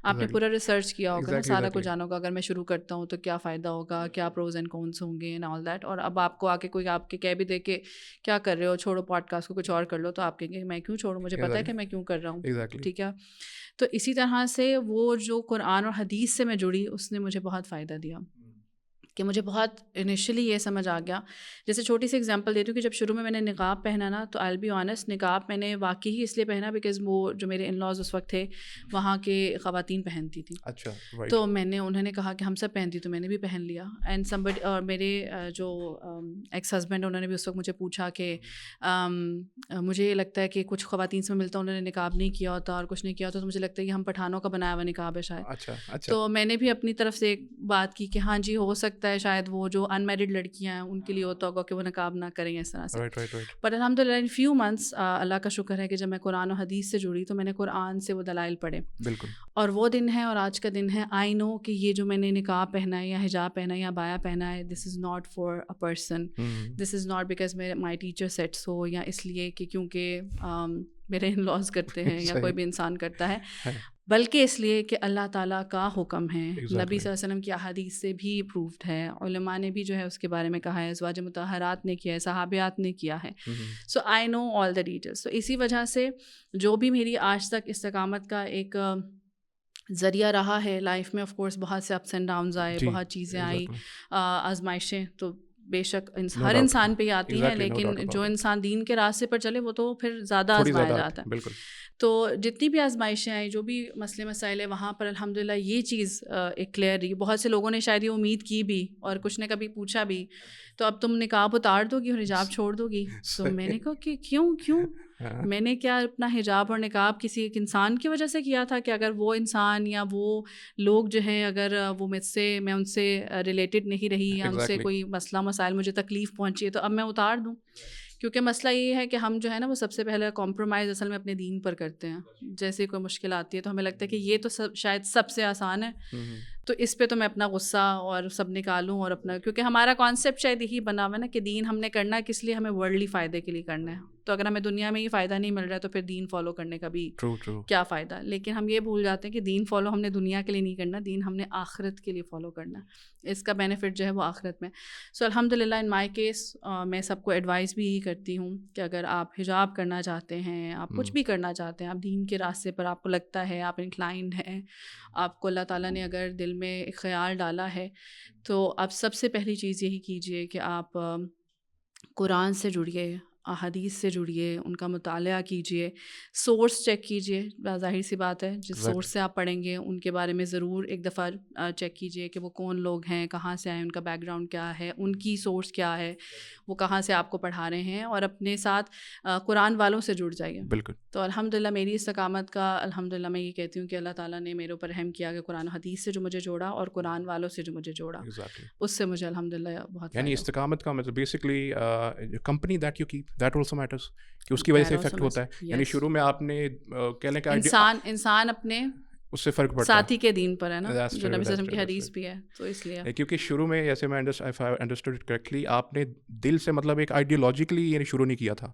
Speaker 2: آپ نے پورا ریسرچ کیا ہوگا نا, سارا کچھ جانا ہوگا, اگر میں شروع کرتا ہوں تو کیا فائدہ ہوگا, کیا پروز اینڈ کونس ہوں گے اینڈ آل دیٹ. اور اب آپ کو آ کے کوئی آپ کے کہہ بھی دے کہ کیا کر رہے ہو, چھوڑو پوڈ کاسٹ کو, کچھ اور کر لو, تو آپ کہیں گے میں کیوں چھوڑوں, مجھے پتا ہے کہ میں کیوں کر رہا ہوں, ٹھیک ہے. تو اسی طرح سے وہ جو قرآن اور حدیث سے میں جڑی, اس نے مجھے بہت فائدہ دیا. کہ مجھے بہت انیشلی یہ سمجھ آ گیا. جیسے چھوٹی سی ایگزامپل دیتی ہوں کہ جب شروع میں نے نقاب پہنا نا, تو آئی بی آنیسٹ نقاب میں نے واقعی ہی اس لیے پہنا بیکاز وہ جو میرے ان لاز اس وقت تھے وہاں کے خواتین پہنتی تھیں. اچھا. تو انہوں نے کہا کہ ہم سب پہنتی, تو میں نے بھی پہن لیا. اینڈ سمبڈی, اور میرے جو ایکس ہسبینڈ انہوں نے بھی اس وقت مجھے پوچھا کہ مجھے یہ لگتا ہے کہ کچھ خواتین سے ملتا ہوں انہوں نے نقاب نہیں کیا ہوتا اور کچھ نہیں کیا ہوتا, تو مجھے لگتا ہے کہ ہم پٹھانوں کا بنایا ہوا نقاب ہے شاید. تو میں نے بھی اپنی طرف سے ایک بات کی کہ ہاں جی ہو سکتا ہے شاید وہ جو ان میرڈ لڑکیاں ہیں ان کے لیے ہوتا ہوگا کہ وہ نقاب نہ کریں اس طرح سے. بٹ الحمد للہ ان فیو منتھس اللہ کا شکر ہے کہ جب میں قرآن و حدیث سے جڑی تو میں نے قرآن سے وہ دلائل پڑھے. بالکل. اور وہ دن ہے اور آج کا دن ہے, آئی نو کہ یہ جو میں نے نقاب پہنا ہے یا حجاب پہنا ہے یا بایا پہنا ہے, this is not for a person, this is not because my teacher said so, یا اس لیے کہ کیونکہ میرے ان لاز کرتے ہیں یا
Speaker 1: صحیح
Speaker 2: کوئی بھی انسان کرتا ہے،
Speaker 1: ہے
Speaker 2: بلکہ اس لیے کہ اللہ تعالیٰ کا حکم ہے، نبی صلی
Speaker 1: ایگزیکٹلی
Speaker 2: اللہ علیہ وسلم کی احادیث سے بھی پروفڈ ہے، علماء نے بھی جو ہے اس کے بارے میں کہا ہے، ازواج مطہرات نے کیا ہے، صحابیات نے کیا ہے. سو آئی نو آل دا ڈیٹیلس. تو اسی وجہ سے جو بھی میری آج تک استقامت کا ایک ذریعہ رہا ہے لائف میں، آف کورس بہت سے اپس اینڈ ڈاؤنز آئے،
Speaker 1: جی
Speaker 2: بہت چیزیں آئی،
Speaker 1: ایگزیکٹلی
Speaker 2: آزمائشیں تو بے شک
Speaker 1: نو
Speaker 2: ہر
Speaker 1: ڈاؤٹ
Speaker 2: انسان پہ ہی آتی ہیں،
Speaker 1: ایگزیکٹلی نو ڈاؤٹ
Speaker 2: لیکن جو
Speaker 1: اباؤٹ اٹ
Speaker 2: انسان دین کے راستے پر چلے وہ تو پھر زیادہ
Speaker 1: تھوڑی
Speaker 2: آزمایا
Speaker 1: زیادہ
Speaker 2: جاتا ہے.
Speaker 1: بالکل
Speaker 2: تو جتنی بھی آزمائشیں آئیں، جو بھی مسئلے مسائل ہیں، وہاں پر الحمدللہ یہ چیز ایک کلیئر رہی. بہت سے لوگوں نے شاید یہ امید کی بھی، اور کچھ نے کبھی پوچھا بھی تو اب تم نقاب اتار دو گی اور حجاب چھوڑ دو گی؟ تو میں نے کہا کہ کیوں میں نے کیا اپنا حجاب اور نقاب کسی ایک انسان کی وجہ سے کیا تھا کہ اگر وہ انسان یا وہ لوگ جو ہیں، اگر وہ میں ان سے ریلیٹڈ نہیں رہی یا ان سے
Speaker 1: ایگزیکٹلی
Speaker 2: کوئی مسئلہ مسائل مجھے تکلیف پہنچی ہے تو اب میں اتار دوں؟ کیونکہ مسئلہ یہ ہے کہ ہم جو ہے نا وہ سب سے پہلے کمپرومائز اصل میں اپنے دین پر کرتے ہیں. جیسے کوئی مشکل آتی ہے تو ہمیں لگتا ہے کہ یہ تو شاید سب سے آسان ہے، تو اس پہ تو میں اپنا غصہ اور سب نکالوں اور اپنا، کیونکہ ہمارا کانسیپٹ شاید یہی بنا ہوا ہے نا کہ دین ہم نے کرنا ہے کس لیے؟ ہمیں ورلڈلی فائدے کے لیے کرنا ہے. تو اگر ہمیں دنیا میں یہ فائدہ نہیں مل رہا ہے تو پھر دین فالو کرنے کا بھی
Speaker 1: ٹرو
Speaker 2: کیا فائدہ؟ لیکن ہم یہ بھول جاتے ہیں کہ دین فالو ہم نے دنیا کے لیے نہیں کرنا، دین ہم نے آخرت کے لیے فالو کرنا ہے، اس کا بینیفٹ جو ہے وہ آخرت میں. سو الحمدللہ ان مائی کیس میں سب کو ایڈوائز بھی یہی کرتی ہوں کہ اگر آپ حجاب کرنا چاہتے ہیں، آپ کچھ بھی کرنا چاہتے ہیں، آپ دین کے راستے پر آپ کو لگتا ہے، آپ انکلائنڈ ہیں، آپ کو اللہ تعالیٰ نے اگر دل میں ایک خیال ڈالا ہے، تو آپ سب سے پہلی چیز یہی کیجئے کہ آپ قرآن سے جڑیے، احادیث سے جڑیے، ان کا مطالعہ کیجیے، سورس چیک کیجیے. ظاہر سی بات ہے جس سورس سے آپ پڑھیں گے ان کے بارے میں ضرور ایک دفعہ چیک کیجیے کہ وہ کون لوگ ہیں، کہاں سے آئے، ان کا بیک گراؤنڈ کیا ہے، ان کی سورس کیا ہے، وہ کہاں سے آپ کو پڑھا رہے ہیں، اور اپنے ساتھ قرآن والوں سے جڑ جائیے.
Speaker 1: بالکل.
Speaker 2: تو الحمدللہ میری استقامت کا الحمدللہ میں یہ کہتی ہوں کہ اللہ تعالیٰ نے میرے اوپر رحم کیا کہ قرآن و حدیث سے جو مجھے جوڑا اور قرآن والوں سے جو مجھے جوڑا، اس سے مجھے الحمدللہ بہت
Speaker 1: یعنی استقامت کا مطلب basically company that you keep that also matters, کہ اس کی وجہ سے افیکٹ ہوتا ہے. یعنی شروع میں آپ نے کہہ لیں کہ
Speaker 2: انسان اپنے
Speaker 1: اس سے فرق پڑتا ہے،
Speaker 2: ساتھی کے دین پر ہے نا، جو نبی صلی اللہ علیہ وسلم کی حدیث بھی ہے، تو اس لیے
Speaker 1: کیونکہ شروع میں جیسے میں انڈرسٹوڈ کریکٹلی آپ نے دل سے مطلب ایک آئیڈیولوجیکلی یعنی شروع نہیں کیا تھا.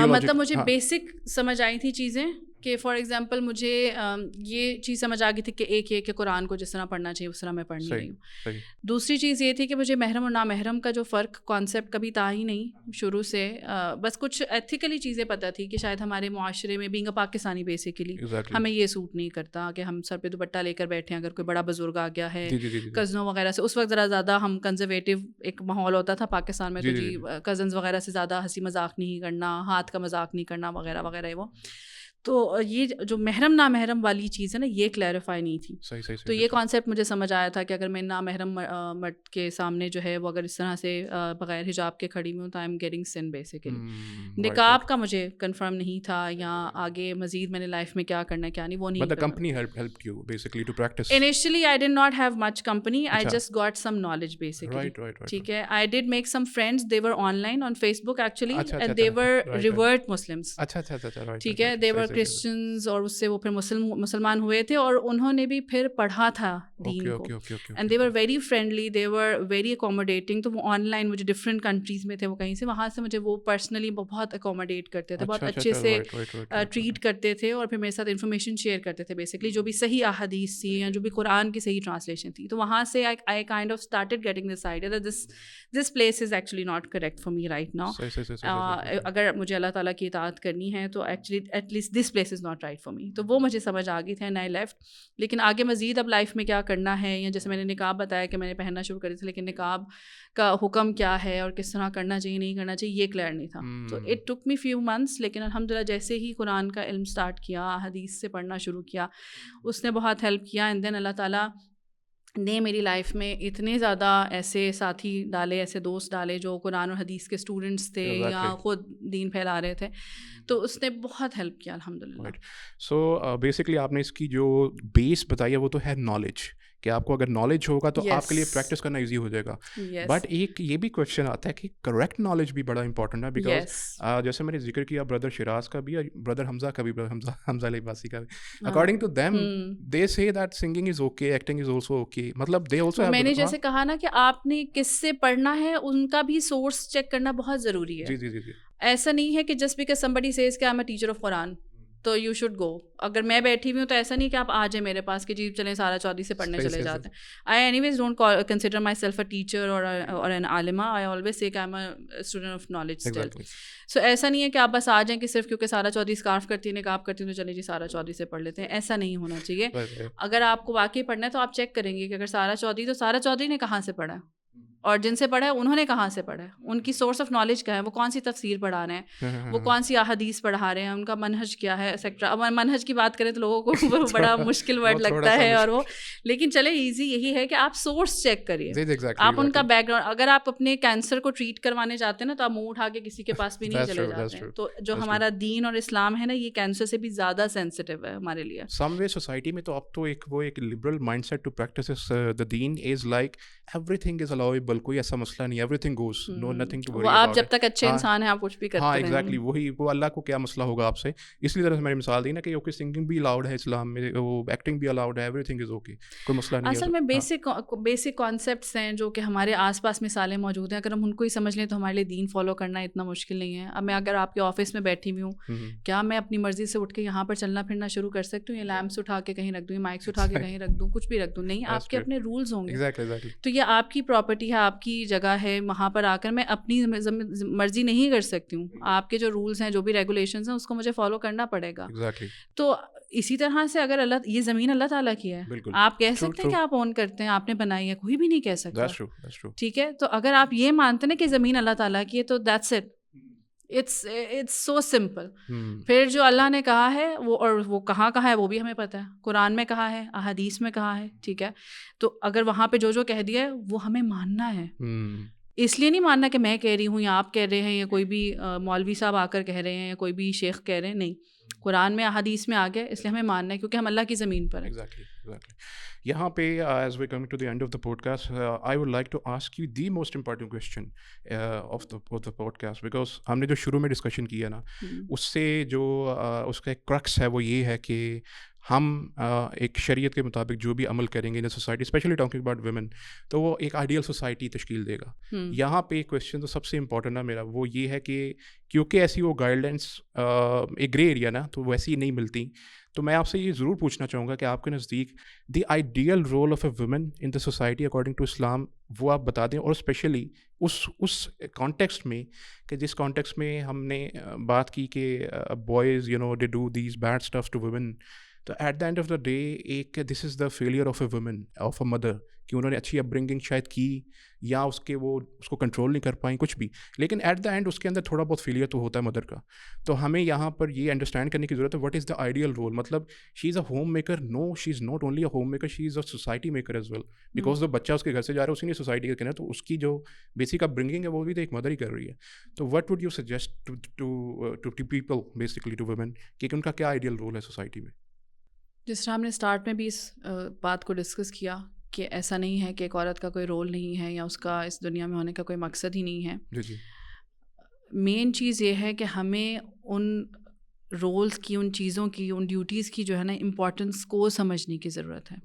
Speaker 2: مطلب مجھے بیسک سمجھ آئی تھی چیزیں کہ فار ایگزامپل مجھے یہ چیز سمجھ آ گئی تھی کہ ایک یہ کہ قرآن کو جس طرح پڑھنا چاہیے اس طرح میں پڑھ نہیں رہی ہوں. دوسری چیز یہ تھی کہ مجھے محرم اور نامحرم کا جو فرق کانسیپٹ کبھی تھا ہی نہیں شروع سے، بس کچھ ایتھیکلی چیزیں پتہ تھی کہ شاید ہمارے معاشرے میں بینگ اے پاکستانی بیسیکلی ہمیں یہ سوٹ نہیں کرتا کہ ہم سر پہ دوپٹہ لے کر بیٹھے ہیں. اگر کوئی بڑا بزرگ آ گیا ہے کزنوں وغیرہ سے، اس وقت ذرا زیادہ ہم کنزرویٹو ایک ماحول ہوتا تھا پاکستان میں، تو جی کزنز وغیرہ سے زیادہ ہنسی مذاق نہیں کرنا، ہاتھ کا مذاق نہیں کرنا وغیرہ وغیرہ. وہ تو یہ جو محرم نامحرم والی چیز ہے نا، یہ کلیریفائی نہیں تھی. تو یہ کانسیپٹ مجھے سمجھ آیا تھا کہ اگر میں نامحرم مرد کے سامنے جو ہے وہ اگر اس طرح سے بغیر حجاب کے کھڑی ہوں تو I am getting sun basically. نقاب کا مجھے کنفرم نہیں تھا، یا آگے مزید میں نے لائف میں کیا کرنا ہے کیا نہیں وہ نہیں.
Speaker 1: But the company helped you basically to practice.
Speaker 2: Initially I did not have much company. I just got some knowledge basically.
Speaker 1: Right.
Speaker 2: ٹھیک ہے. I did make some friends. They were online on Facebook actually, and they were revert Muslims.
Speaker 1: اچھا.
Speaker 2: ٹھیک ہے. They were Christians اور اس سے وہ پھر مسلمان ہوئے تھے اور انہوں نے بھی پھر پڑھا تھا دین کو. And they were very friendly. They were very accommodating. تو وہ آن لائن مجھے ڈفرینٹ کنٹریز میں تھے وہ کہیں سے، وہاں سے مجھے وہ پرسنلی بہت اکوموڈیٹ کرتے تھے، بہت اچھے سے ٹریٹ کرتے تھے اور پھر میرے ساتھ انفارمیشن شیئر کرتے تھے بیسکلی جو بھی صحیح احادیث تھی یا جو بھی قرآن کی صحیح ٹرانسلیشن تھی. تو وہاں سے I kind of started getting this idea that this place is actually not correct for me right now. اگر مجھے اللہ تعالیٰ کی اطاعت کرنی ہے تو actually at least this place is not right for me. تو وہ مجھے سمجھ آ گئی تھی اینڈ آئی لیفٹ. لیکن آگے مزید اب لائف میں کیا کرنا ہے، یا جیسے میں نے نقاب بتایا کہ میں نے پہننا شروع کری تھی، لیکن نقاب کا حکم کیا ہے اور کس طرح کرنا چاہیے نہیں کرنا چاہیے یہ کلیئر نہیں تھا. تو it took me few months, لیکن الحمدللہ جیسے ہی قرآن کا علم اسٹارٹ کیا، حدیث سے پڑھنا شروع کیا، اس نے بہت ہیلپ کیا. اینڈ دین اللہ تعالیٰ نے میری لائف میں اتنے زیادہ ایسے ساتھی ڈالے، ایسے دوست ڈالے جو قرآن اور حدیث کے اسٹوڈنٹس تھے یا خود دین پھیلا رہے تھے، تو اس نے بہت ہیلپ کیا الحمدللہ.
Speaker 1: سو بیسکلی آپ نے اس کی جو بیس بتائی ہے وہ تو ہے نالج، کہ آپ کو اگر نالج ہوگا تو آپ کے لیے
Speaker 2: Yes.
Speaker 1: پریکٹس کرنا ایزی ہو جائے گا.
Speaker 2: Yes.
Speaker 1: بٹ ایک یہ بھی کویشچن آتا ہے کہ کریکٹ نالج بھی بڑا امپورٹنٹ ہے, بیکاز
Speaker 2: Yes.
Speaker 1: جیسے میں نے ذکر کیا برادر شراز کا بھی اور برادر حمزہ کا بھی, حمزہ عباسی کا بھی, اکارڈنگ ٹو دیم دے سے that singing is okay, acting is also okay, مطلب دے آلسو
Speaker 2: میں نے جیسے کہا نا کہ آپ نے کس سے پڑھنا ہے ان کا بھی سورس چیک کرنا بہت ضروری ہے.
Speaker 1: جی جی جی جی
Speaker 2: ایسا نہیں ہے کہ جسٹ بیکاز somebody says کہ I am a teacher of Quran تو یو شوڈ گو. اگر میں بیٹھی ہوئی ہوں تو ایسا نہیں کہ آپ آ جائیں میرے پاس کہ جی چلیں سارا چودھری سے پڑھنے چلے جاتے ہیں. I anyways don't consider myself a teacher اور این عالمہ. آئی آلویز سے کہ I am a student of knowledge still. So ایسا نہیں ہے کہ آپ بس آ جائیں کہ صرف کیونکہ سارا چودھری اسکارف کرتی ہے نقاب کرتی ہوں تو چلیں جی سارا چودھری سے پڑھ لیتے ہیں. ایسا نہیں ہونا چاہیے. اگر آپ کو واقعی پڑھنا ہے تو آپ چیک کریں گے کہ اگر سارا چودھری تو سارا چودھری نے کہاں سے پڑھا اور جن سے پڑھا ہے انہوں نے کہاں سے پڑھا ہے, ان کی سورس آف نالج کیا ہے, وہ کون سی تفسیر پڑھا رہے ہیں, وہ کون سی احادیث پڑھا رہے ہیں, ان کا منہج کیا ہے ایکسیکٹرا. اب منہج کی بات کریں تو لوگوں کو بڑا مشکل ورڈ لگتا ہے اور وہ, لیکن چلے ایزی یہی ہے کہ آپ سورس چیک کریے, آپ ان کا بیک گراؤنڈ. اگر آپ اپنے کینسر کو ٹریٹ کروانے جاتے ہیں نا تو آپ منہ اٹھا کے کسی کے پاس بھی نہیں چلے جاتے ہیں. تو جو ہمارا دین اور اسلام ہے نا یہ کینسر سے بھی زیادہ سینسٹیو ہے ہمارے لیے.
Speaker 1: سم وے سوسائٹی میں تو اب تو ایک liberal mindset to practice the دین is like everything is allowable, کوئی ایسا مسئلہ نہیں, everything goes, no nothing to worry about.
Speaker 2: آپ جب تک اچھے انسان ہیں آپ کچھ بھی کرتے رہیں.
Speaker 1: ہاں ایگزیکٹلی, وہی وہ اللہ کو کیا مسئلہ ہوگا آپ سے. اس لیے طرح سے میں نے مثال دی نا کہ اوکے سنگنگ بھی الاؤڈ ہے اسلام میں, وہ ایکٹنگ بھی الاؤڈ ہے, ایوری تھنگ از اوکے, کوئی مسئلہ نہیں ہے.
Speaker 2: اصل میں بیسک کانسیپٹس ہیں جو کہ ہمارے آس پاس مثالیں موجود ہیں, اگر ہم ان کو ہی سمجھ لیں تو ہمارے لیے دین فالو کرنا اتنا مشکل نہیں ہے. اب میں اگر آپ کے آفس میں بیٹھی ہوئی ہوں, کیا میں اپنی مرضی سے اٹھ کے یہاں پر چلنا پھرنا شروع کر سکتی ہوں, یا لیمپس اٹھا کے کہیں رکھ دوں, یا مائکس اٹھا کے کہیں رکھ دوں, کچھ بھی رکھ دوں؟ نہیں, آپ کے اپنے رولز ہوں گے. تو یہ آپ کی پراپرٹی ہے, آپ کی جگہ ہے, وہاں پر آ کر میں اپنی مرضی نہیں کر سکتی ہوں. آپ کے جو رولس ہیں, جو بھی ریگولیشنز ہیں, اس کو مجھے فالو کرنا پڑے گا. تو اسی طرح سے اگر یہ زمین اللہ تعالیٰ کی ہے, آپ کہہ سکتے ہیں کہ آپ اون کرتے ہیں, آپ نے بنائی ہے, کوئی بھی نہیں کہہ سکتا. ٹھیک ہے, تو اگر آپ یہ مانتے ہیں کہ زمین اللہ تعالیٰ کی ہے تو that's it, it's so simple. پھر جو اللہ نے کہا ہے وہ, اور وہ کہاں کہا ہے وہ بھی ہمیں پتہ ہے, قرآن میں کہا ہے, احادیث میں کہا ہے. ٹھیک ہے, تو اگر وہاں پہ جو کہہ دیا ہے وہ ہمیں ماننا ہے. اس لیے نہیں ماننا کہ میں کہہ رہی ہوں یا آپ کہہ رہے ہیں یا کوئی بھی مولوی صاحب آ کر کہہ رہے ہیں یا کوئی بھی شیخ کہہ رہے ہیں. نہیں, قرآن میں احادیث میں آ گیا, اس لیے ہمیں ماننا ہے کیونکہ ہم اللہ کی زمین پر ہیں.
Speaker 1: یہاں پہ as we coming to the end of the podcast, I would like to ask you the most important question of the podcast, because ہم نے جو شروع میں ڈسکشن کیا نا, اس سے جو اس کا ایک کرکس ہے وہ یہ ہے کہ ہم ایک شریعت کے مطابق جو بھی عمل کریں گے in society, especially talking about women, تو وہ ایک آئیڈیل سوسائٹی تشکیل دے گا. یہاں پہ ایک کویشچن تو سب سے امپورٹنٹ ہے میرا, وہ یہ ہے کہ کیونکہ ایسی وہ گائیڈ لائنس ایک گرے ایریا نا, تو ویسی نہیں ملتی. تو میں آپ سے یہ ضرور پوچھنا چاہوں گا کہ آپ کے نزدیک the ideal role of a woman in the society according to Islam وہ آپ بتا دیں, اور اسپیشلی اس کانٹیکسٹ میں کہ جس کانٹیکسٹ میں ہم نے بات کی کہ boys you know they do these bad stuff to woman. تو at the end of the day ایک this is the failure of a woman, of a mother, کہ انہوں نے اچھی اپ برنگنگ شاید کی یا اس کو کنٹرول نہیں کر پائیں کچھ بھی, لیکن ایٹ دا اینڈ اس کے اندر تھوڑا بہت فیلئر تو ہوتا ہے مدر کا. تو ہمیں یہاں پر یہ انڈرسٹینڈ کرنے کی ضرورت ہے what is the ideal role. مطلب she is a homemaker, no she is not only a homemaker, she is a society maker as well, because جو بچہ اس کے گھر سے جا رہا ہے اسی نے سوسائٹی کا کہنا ہے, تو اس کی جو بیسک اپ برنگنگ ہے وہ بھی تو ایک مدر ہی کر رہی ہے. تو what would you suggest to people basically to women کہ ان کا کیا آئیڈیل رول ہے سوسائٹی میں؟
Speaker 2: جس طرح ہم نے اسٹارٹ میں بھی اس بات کو ڈسکس کیا کہ ایسا نہیں ہے کہ ایک عورت کا کوئی رول نہیں ہے یا اس کا اس دنیا میں ہونے کا کوئی مقصد ہی نہیں ہے.
Speaker 1: جی
Speaker 2: مین چیز یہ ہے کہ ہمیں ان رولز کی, ان چیزوں کی, ان ڈیوٹیز کی جو ہے نا امپورٹنس کو سمجھنے کی ضرورت ہے.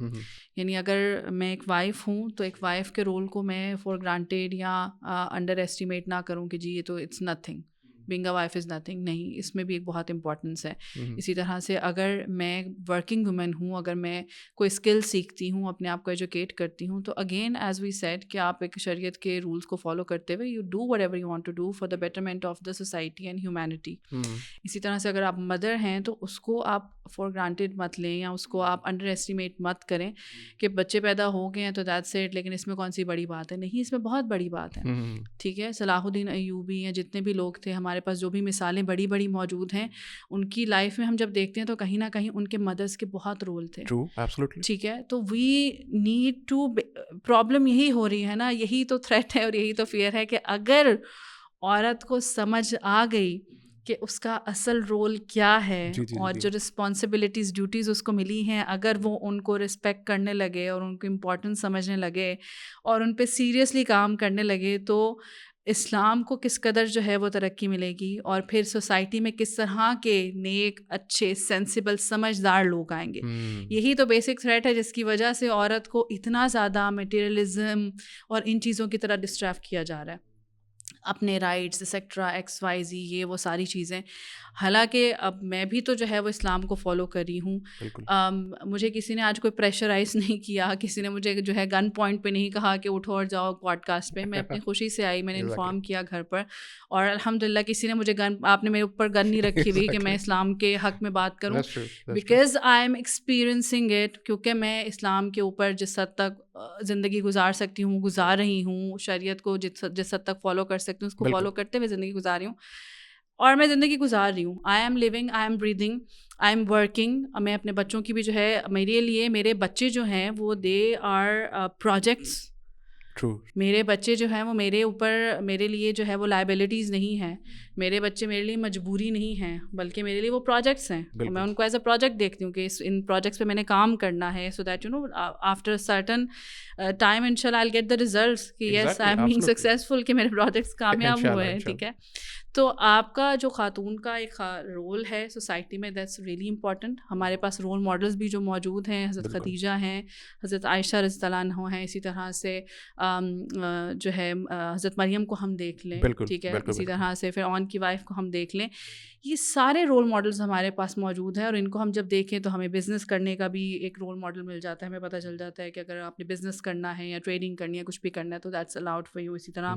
Speaker 2: یعنی اگر میں ایک وائف ہوں تو ایک وائف کے رول کو میں فار گرانٹیڈ یا انڈر ایسٹیمیٹ نہ کروں کہ جی یہ تو it's nothing, being a wife is nothing. نہیں, اس میں بھی ایک بہت امپورٹنس ہے. اسی طرح سے اگر میں ورکنگ وومن ہوں, اگر میں کوئی اسکل سیکھتی ہوں, اپنے آپ کو ایجوکیٹ کرتی ہوں, تو اگین ایز وی سیڈ کہ آپ ایک شریعت کے رولس کو فالو کرتے ہوئے you do whatever you want to do for the betterment of the society and humanity. اسی طرح سے اگر آپ مدر ہیں تو اس کو آپ فار گرانٹیڈ مت لیں یا اس کو آپ انڈر ایسٹیمیٹ مت کریں کہ بچے پیدا ہو گئے ہیں تو دیٹس اٹ, لیکن اس میں کون سی بڑی بات ہے. نہیں, اس میں بہت بڑی بات ہے. ٹھیک ہے, صلاح الدین ایوبی یا جتنے بھی لوگ تھے ہمارے پاس, جو بھی مثالیں بڑی بڑی موجود ہیں, ان کی لائف میں ہم جب دیکھتے ہیں تو کہیں نہ کہیں ان کے مدرس کے بہت رول تھے. ٹھیک ہے, تو وی نیڈ ٹو, پرابلم یہی ہو رہی ہے نا, یہی تو تھریٹ ہے اور یہی تو فیئر ہے کہ اگر عورت کو سمجھ آ گئی کہ اس کا اصل رول کیا ہے
Speaker 1: جی جی
Speaker 2: اور
Speaker 1: جی
Speaker 2: جو رسپانسبلٹیز ڈیوٹیز اس کو ملی ہیں اگر وہ ان کو رسپیکٹ کرنے لگے اور ان کو امپورٹنس سمجھنے لگے اور ان پہ سیریسلی کام کرنے لگے تو اسلام کو کس قدر جو ہے وہ ترقی ملے گی اور پھر سوسائٹی میں کس طرح کے نیک اچھے سینسیبل سمجھدار لوگ آئیں گے. یہی تو بیسک تھریٹ ہے جس کی وجہ سے عورت کو اتنا زیادہ میٹیریلزم اور ان چیزوں کی طرح ڈسٹریکٹ کیا جا رہا ہے, اپنے rights etcetera X Y Z یہ وہ ساری چیزیں. حالانکہ اب میں بھی تو جو ہے وہ اسلام کو فالو کر رہی ہوں. مجھے کسی نے آج کوئی پریشرائز نہیں کیا, کسی نے مجھے جو ہے گن پوائنٹ پہ نہیں کہا کہ اٹھو اور جاؤ پوڈ کاسٹ پہ. میں اپنی خوشی سے آئی, میں نے انفارم کیا گھر پر, اور الحمد للہ کسی نے مجھے آپ نے میرے اوپر گن نہیں رکھی ہوئی کہ میں اسلام کے حق میں بات کروں, because I am experiencing it. کیونکہ میں اسلام کے اوپر جس حد تک زندگی گزار سکتی ہوں گزار رہی ہوں, شریعت کو جس حد تک فالو کر سکتی ہوں اس کو فالو کرتے ہوئے زندگی گزار رہی ہوں, اور میں زندگی گزار رہی ہوں. I am living, I am breathing, I am working. میں اپنے بچوں کی بھی جو ہے, میرے لیے میرے بچے جو ہیں وہ دے آر پروجیکٹس. میرے بچے جو ہیں وہ میرے اوپر, میرے لیے جو ہے وہ لائبلٹیز نہیں ہیں. میرے بچے میرے لیے مجبوری نہیں ہیں, بلکہ میرے لیے وہ پروجیکٹس ہیں. میں ان کو ایز اے پروجیکٹ دیکھتی ہوں کہ ان پروجیکٹس پہ میں نے کام کرنا ہے, so that you know after certain time ان شاء اللہ آئی گیٹ دا ریزلٹس کہ yes I am being successful, کہ میرے پروجیکٹس کامیاب ہوئے ہیں. ٹھیک ہے, تو آپ کا جو خاتون کا ایک رول ہے سوسائٹی میں, دیٹس ریئلی امپورٹنٹ. ہمارے پاس رول ماڈلس بھی جو موجود ہیں, حضرت خدیجہ ہیں, حضرت عائشہ رضی اللہ عنہا ہیں, اسی طرح سے جو ہے حضرت مریم کو ہم دیکھ لیں. ٹھیک ہے, اسی طرح سے فرعون کی وائف کو ہم دیکھ لیں. یہ سارے رول ماڈلس ہمارے پاس موجود ہیں, اور ان کو ہم جب دیکھیں تو ہمیں بزنس کرنے کا بھی ایک رول ماڈل مل جاتا ہے. ہمیں پتہ چل جاتا ہے کہ اگر آپ نے بزنس کرنا ہے یا ٹریڈنگ کرنی ہے, کچھ بھی کرنا ہے, تو دیٹس الاؤڈ فار یو. اسی طرح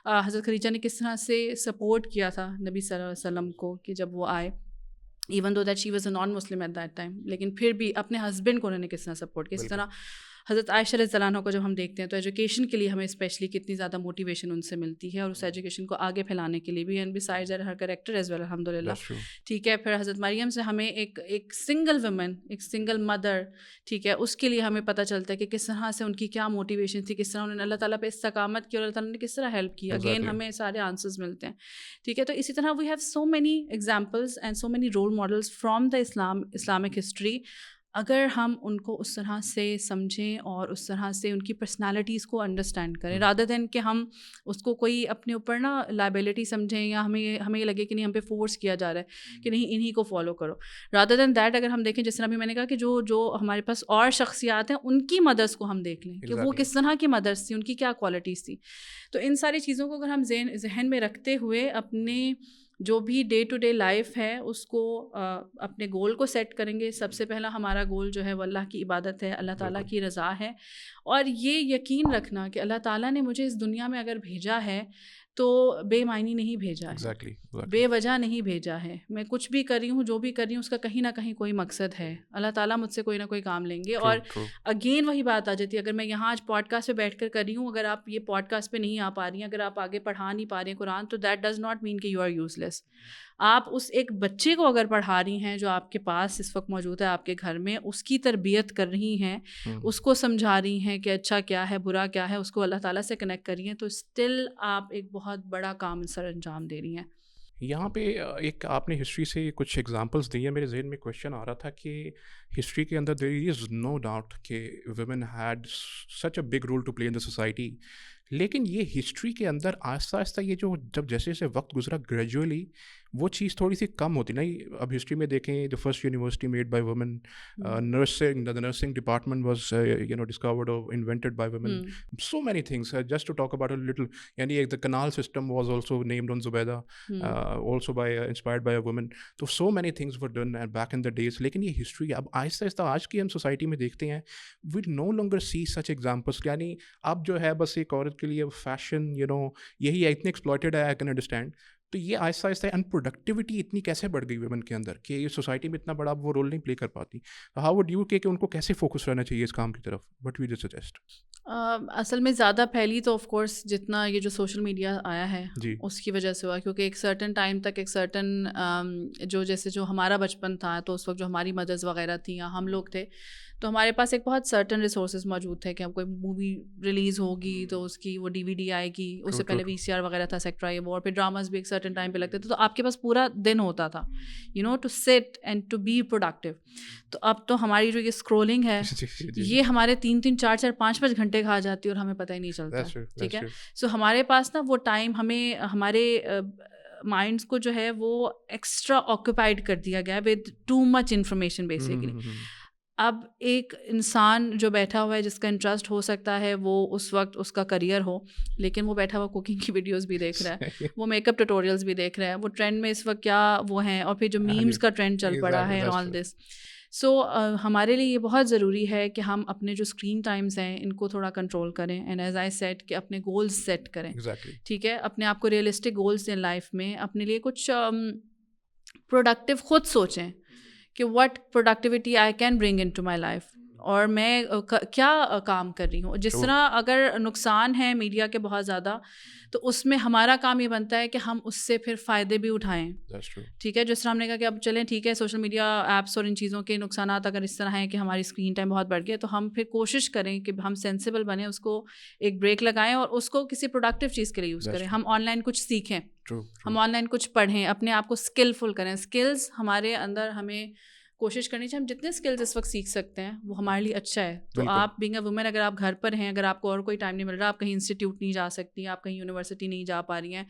Speaker 2: حضرت خدیجہ نے کس طرح سے سپورٹ کیا تھا نبی صلی اللہ علیہ وسلم کو کہ جب وہ آئے, even though that she was a non Muslim at that time, لیکن پھر بھی اپنے ہسبینڈ کو انہوں نے کس طرح سپورٹ کیا. اسی طرح حضرت عائشہ رضی اللہ عنہا کو جب ہم دیکھتے ہیں تو ایجوکیشن کے لیے ہمیں اسپیشلی کتنی زیادہ موٹیویشن ان سے ملتی ہے, اور اس ایجوکیشن کو آگے پھیلانے کے لیے بھی, and besides that her character as well الحمد للہ. ٹھیک ہے, پھر حضرت مریم سے ہمیں ایک سنگل ویمن, ایک سنگل مدر, ٹھیک ہے, اس کے لیے ہمیں پتہ چلتا ہے کہ کس طرح سے ان کی کیا موٹیویشن تھی, کس طرح انہوں نے اللہ تعالیٰ پہ استقامت کی اور اللہ تعالیٰ نے کس طرح ہیلپ کی. اگین ہمیں سارے آنسرز ملتے ہیں. ٹھیک ہے, تو اسی طرح we have so many examples and so many role models from the Islamic history. اگر ہم ان کو اس طرح سے سمجھیں اور اس طرح سے ان کی پرسنالٹیز کو انڈرسٹینڈ کریں, رادر دین کہ ہم اس کو کوئی اپنے اوپر نا لائبلٹی سمجھیں, یا ہمیں یہ لگے کہ نہیں ہم پہ فورس کیا جا رہا ہے کہ نہیں انہی کو فالو کرو. رادر دین دیٹ اگر ہم دیکھیں, جس طرح بھی میں نے کہا کہ جو ہمارے پاس اور شخصیات ہیں ان کی مدرس کو ہم دیکھ لیں کہ وہ کس طرح کی مدرس تھی, ان کی کیا کوالٹیز تھی. تو ان ساری چیزوں کو اگر ہم ذہن میں رکھتے ہوئے اپنے جو بھی ڈے ٹو ڈے لائف ہے اس کو اپنے گول کو سیٹ کریں گے. سب سے پہلا ہمارا گول جو ہے وہ اللہ کی عبادت ہے, اللہ تعالیٰ کی رضا ہے, اور یہ یقین رکھنا کہ اللہ تعالیٰ نے مجھے اس دنیا میں اگر بھیجا ہے تو بے معنی نہیں بھیجا ہے, بے وجہ نہیں بھیجا ہے. میں کچھ بھی کر رہی ہوں, جو بھی کر رہی ہوں, اس کا کہیں نہ کہیں کوئی مقصد ہے. اللہ تعالیٰ مجھ سے کوئی نہ کوئی کام لیں گے. اور اگین وہی بات آ جاتی ہے, اگر میں یہاں آج پوڈ کاسٹ پہ بیٹھ کر رہی ہوں, اگر آپ یہ پوڈ کاسٹ پہ نہیں آ پا رہی ہیں, اگر آپ آگے پڑھا نہیں پا رہے ہیں قرآن, تو دیٹ ڈز ناٹ مین کہ یو آر یوز لیس. آپ اس ایک بچے کو اگر پڑھا رہی ہیں جو آپ کے پاس اس وقت موجود ہے آپ کے گھر میں, اس کی تربیت کر رہی ہیں, اس کو سمجھا رہی ہیں کہ اچھا کیا ہے برا کیا ہے, اس کو اللہ تعالیٰ سے کنیکٹ کر رہی ہیں, تو اسٹل آپ ایک بہت بڑا کام سر انجام دے رہی ہیں.
Speaker 1: یہاں پہ ایک آپ نے ہسٹری سے کچھ ایگزامپلس دی ہیں, میرے ذہن میں کویشچن آ رہا تھا کہ ہسٹری کے اندر دیر از نو ڈاؤٹ کہ women had such a big role to play in the society, لیکن یہ ہسٹری کے اندر آہستہ آہستہ یہ جو جب جیسے جیسے وقت گزرا گریجولی وہ چیز تھوڑی سی کم ہوتی. نہیں, اب ہسٹری میں دیکھیں the first university made by woman, nursing department was discovered اور invented by woman, so many things. Just to talk about little, یعنی ایک the canal system was also named on Zubaida, also by inspired by a woman. تو so many things were done back in the days. لیکن یہ ہسٹری اب آہستہ آہستہ آج کی ہم سوسائٹی میں دیکھتے ہیں, وی نو لانگر سی سچ ایگزامپلس. یعنی اب جو ہے بس ایک عورت کے لیے فیشن یہی ہے, اتنے ایکسپلائٹیڈ ہے, آئی کین انڈرسٹینڈ. تو یہ آہستہ آہستہ ان پروڈکٹیوٹی اتنی کیسے بڑھ گئی ویمن کے اندر کہ یہ سوسائٹی میں اتنا بڑا وہ رول نہیں پلے کر پاتی. ہاؤ وڈ یو کہ ان کو کیسے فوکس رہنا چاہیے اس کام کی طرف, وٹ وی سجیسٹ؟
Speaker 2: اصل میں زیادہ پھیلی تو آف کورس جتنا یہ جو سوشل میڈیا آیا ہے اس کی وجہ سے ہوا, کیونکہ ایک سرٹن ٹائم تک ایک سرٹن جو جیسے جو ہمارا بچپن تھا تو اس وقت جو ہماری مدرس وغیرہ تھیں یا ہم لوگ تھے تو ہمارے پاس ایک بہت سرٹن ریسورسز موجود تھے کہ اب کوئی مووی ریلیز ہوگی تو اس کی وہ DVD آئے گی, اس سے پہلے VCR وغیرہ تھا, سیکٹرا, یہ وہ, اور پھر ڈراماز بھی ایک سرٹن سرٹن ٹائم پہ لگتے تھے, تو آپ کے پاس پورا دن ہوتا تھا to sit and to be productive. تو اب تو ہماری جو یہ اسکرولنگ ہے یہ ہمارے 3 4 5 گھنٹے کھا جاتی ہے اور ہمیں پتہ ہی نہیں چلتا. ٹھیک ہے, سو ہمارے پاس نا وہ ٹائم, ہمیں ہمارے مائنڈس کو جو ہے وہ ایکسٹرا آکوپائڈ کر دیا گیا with too much information basically. اب ایک انسان جو بیٹھا ہوا ہے جس کا انٹرسٹ ہو سکتا ہے وہ اس وقت اس کا کریئر ہو, لیکن وہ بیٹھا ہوا کوکنگ کی ویڈیوز بھی دیکھ رہا ہے, وہ میک اپ ٹیوٹوریلز بھی دیکھ رہا ہے, وہ ٹرینڈ میں اس وقت کیا وہ ہیں, اور پھر جو میمز کا ٹرینڈ چل پڑا ہے آل دس. سو ہمارے لیے یہ بہت ضروری ہے کہ ہم اپنے جو اسکرین ٹائمز ہیں ان کو تھوڑا کنٹرول کریں, اینڈ ایز آئی سیٹ کہ اپنے گولز سیٹ کریں. ٹھیک ہے, اپنے آپ کو ریئلسٹک گولز دیں لائف میں, اپنے لیے کچھ پروڈکٹیو خود سوچیں کہ what productivity I can bring into my life, اور میں کیا کام کر رہی ہوں. جس طرح اگر نقصان ہے میڈیا کے بہت زیادہ, تو اس میں ہمارا کام یہ بنتا ہے کہ ہم اس سے پھر فائدے بھی اٹھائیں. ٹھیک ہے, جس طرح ہم نے کہا کہ اب چلیں ٹھیک ہے سوشل میڈیا ایپس اور ان چیزوں کے نقصانات اگر اس طرح ہیں کہ ہماری اسکرین ٹائم بہت بڑھ گیا, تو ہم پھر کوشش کریں کہ ہم سینسیبل بنیں, اس کو ایک بریک لگائیں اور اس کو کسی پروڈکٹیو چیز کے لیے یوز کریں. ہم آن لائن کچھ سیکھیں, ہم آن لائن کچھ پڑھیں, اپنے آپ کو اسکلفل کریں. اسکلز ہمارے اندر ہمیں کوشش کرنی چاہیے, ہم جتنے اسکلز اس وقت سیکھ سکتے ہیں وہ ہمارے لیے اچھا ہے. تو آپ بینگ اے وومن, اگر آپ گھر پر ہیں, اگر آپ کو اور کوئی ٹائم نہیں مل رہا, آپ کہیں انسٹیٹیوٹ نہیں جا سکتی, آپ کہیں یونیورسٹی نہیں جا پا رہی ہیں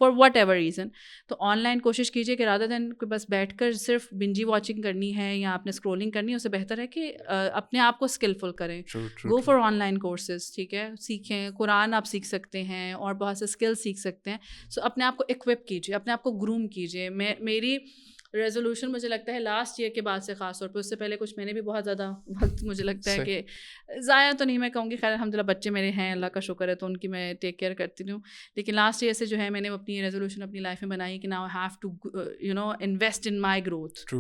Speaker 2: فار واٹ ایور ریزن, تو آن لائن کوشش کیجیے کہ رادر دین بس بیٹھ کر صرف بنجی واچنگ کرنی ہے یا آپ نے اسکرولنگ کرنی ہے, اس سے بہتر ہے کہ اپنے آپ کو اسکلفل کریں. Go for on line courses. ٹھیک ہے, سیکھیں, قرآن آپ سیکھ سکتے ہیں اور بہت سے اسکل سیکھ سکتے ہیں. سو اپنے آپ کو اکوپ کیجیے, اپنے آپ کو گروم کیجیے. میری ریزولوشن مجھے لگتا ہے لاسٹ ایئر کے بعد سے, خاص طور پہ, اس سے پہلے کچھ میں نے بھی بہت زیادہ وقت مجھے لگتا ہے کہ ضائع تو نہیں میں کہوں گی, خیر الحمد للہ بچے میرے ہیں, اللہ کا شکر ہے, تو ان کی میں ٹیک کیئر کرتی ہوں. لیکن لاسٹ ایئر سے جو ہے میں نے اپنی ریزولوشن اپنی لائف میں بنائی کہ now I have to invest in my growth.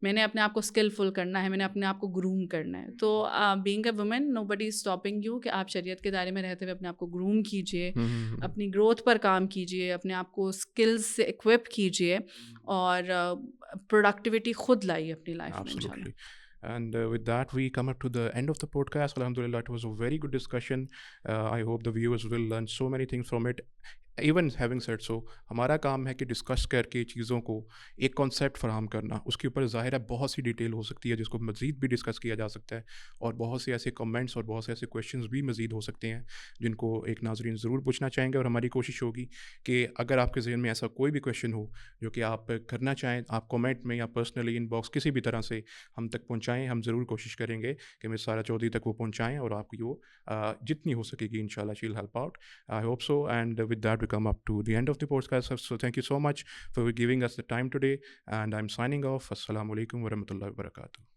Speaker 2: میں نے اپنے آپ کو اسکلفل کرنا ہے, میں نے اپنے آپ کو گروم کرنا ہے. تو being a woman nobody is stopping you کہ آپ شریعت کے دائرے میں رہتے ہوئے اپنے آپ کو گروم کیجیے, اپنی گروتھ پر کام کیجیے, اپنے آپ کو اسکلز سے اکوپ کیجیے, اور پروڈکٹیوٹی خود لائیے اپنی لائف میں انشاءاللہ.
Speaker 1: And with that, we come up to the end of the podcast. Alhamdulillah, it was a very good discussion. I hope the viewers will learn so many things from it. Even having said so, ہمارا کام ہے کہ ڈسکس کر کے چیزوں کو ایک کانسیپٹ فراہم کرنا. اس کے اوپر ظاہر ہے بہت سی ڈیٹیل ہو سکتی ہے جس کو مزید بھی ڈسکس کیا جا سکتا ہے, اور بہت سے ایسے کمنٹس اور بہت سے ایسے کویشچنز بھی مزید ہو سکتے ہیں جن کو ایک ناظرین ضرور پوچھنا چاہیں گے. اور ہماری کوشش ہوگی کہ اگر آپ کے ذہن میں ایسا کوئی بھی کویشچن ہو جو کہ آپ کرنا چاہیں, آپ کامنٹ میں یا پرسنلی ان باکس کسی بھی طرح سے ہم تک پہنچائیں. ہم ضرور کوشش کریں گے کہ مس سارہ چودھری تک وہ پہنچائیں, اور آپ کی وہ جتنی ہو سکے گی انشاءاللہ she will help out. I hope so. And with that we come up to the end of the podcast. So thank you so much for giving us the time today, and I'm signing off. Assalamu alaikum wa rahmatullahi wa barakatuh.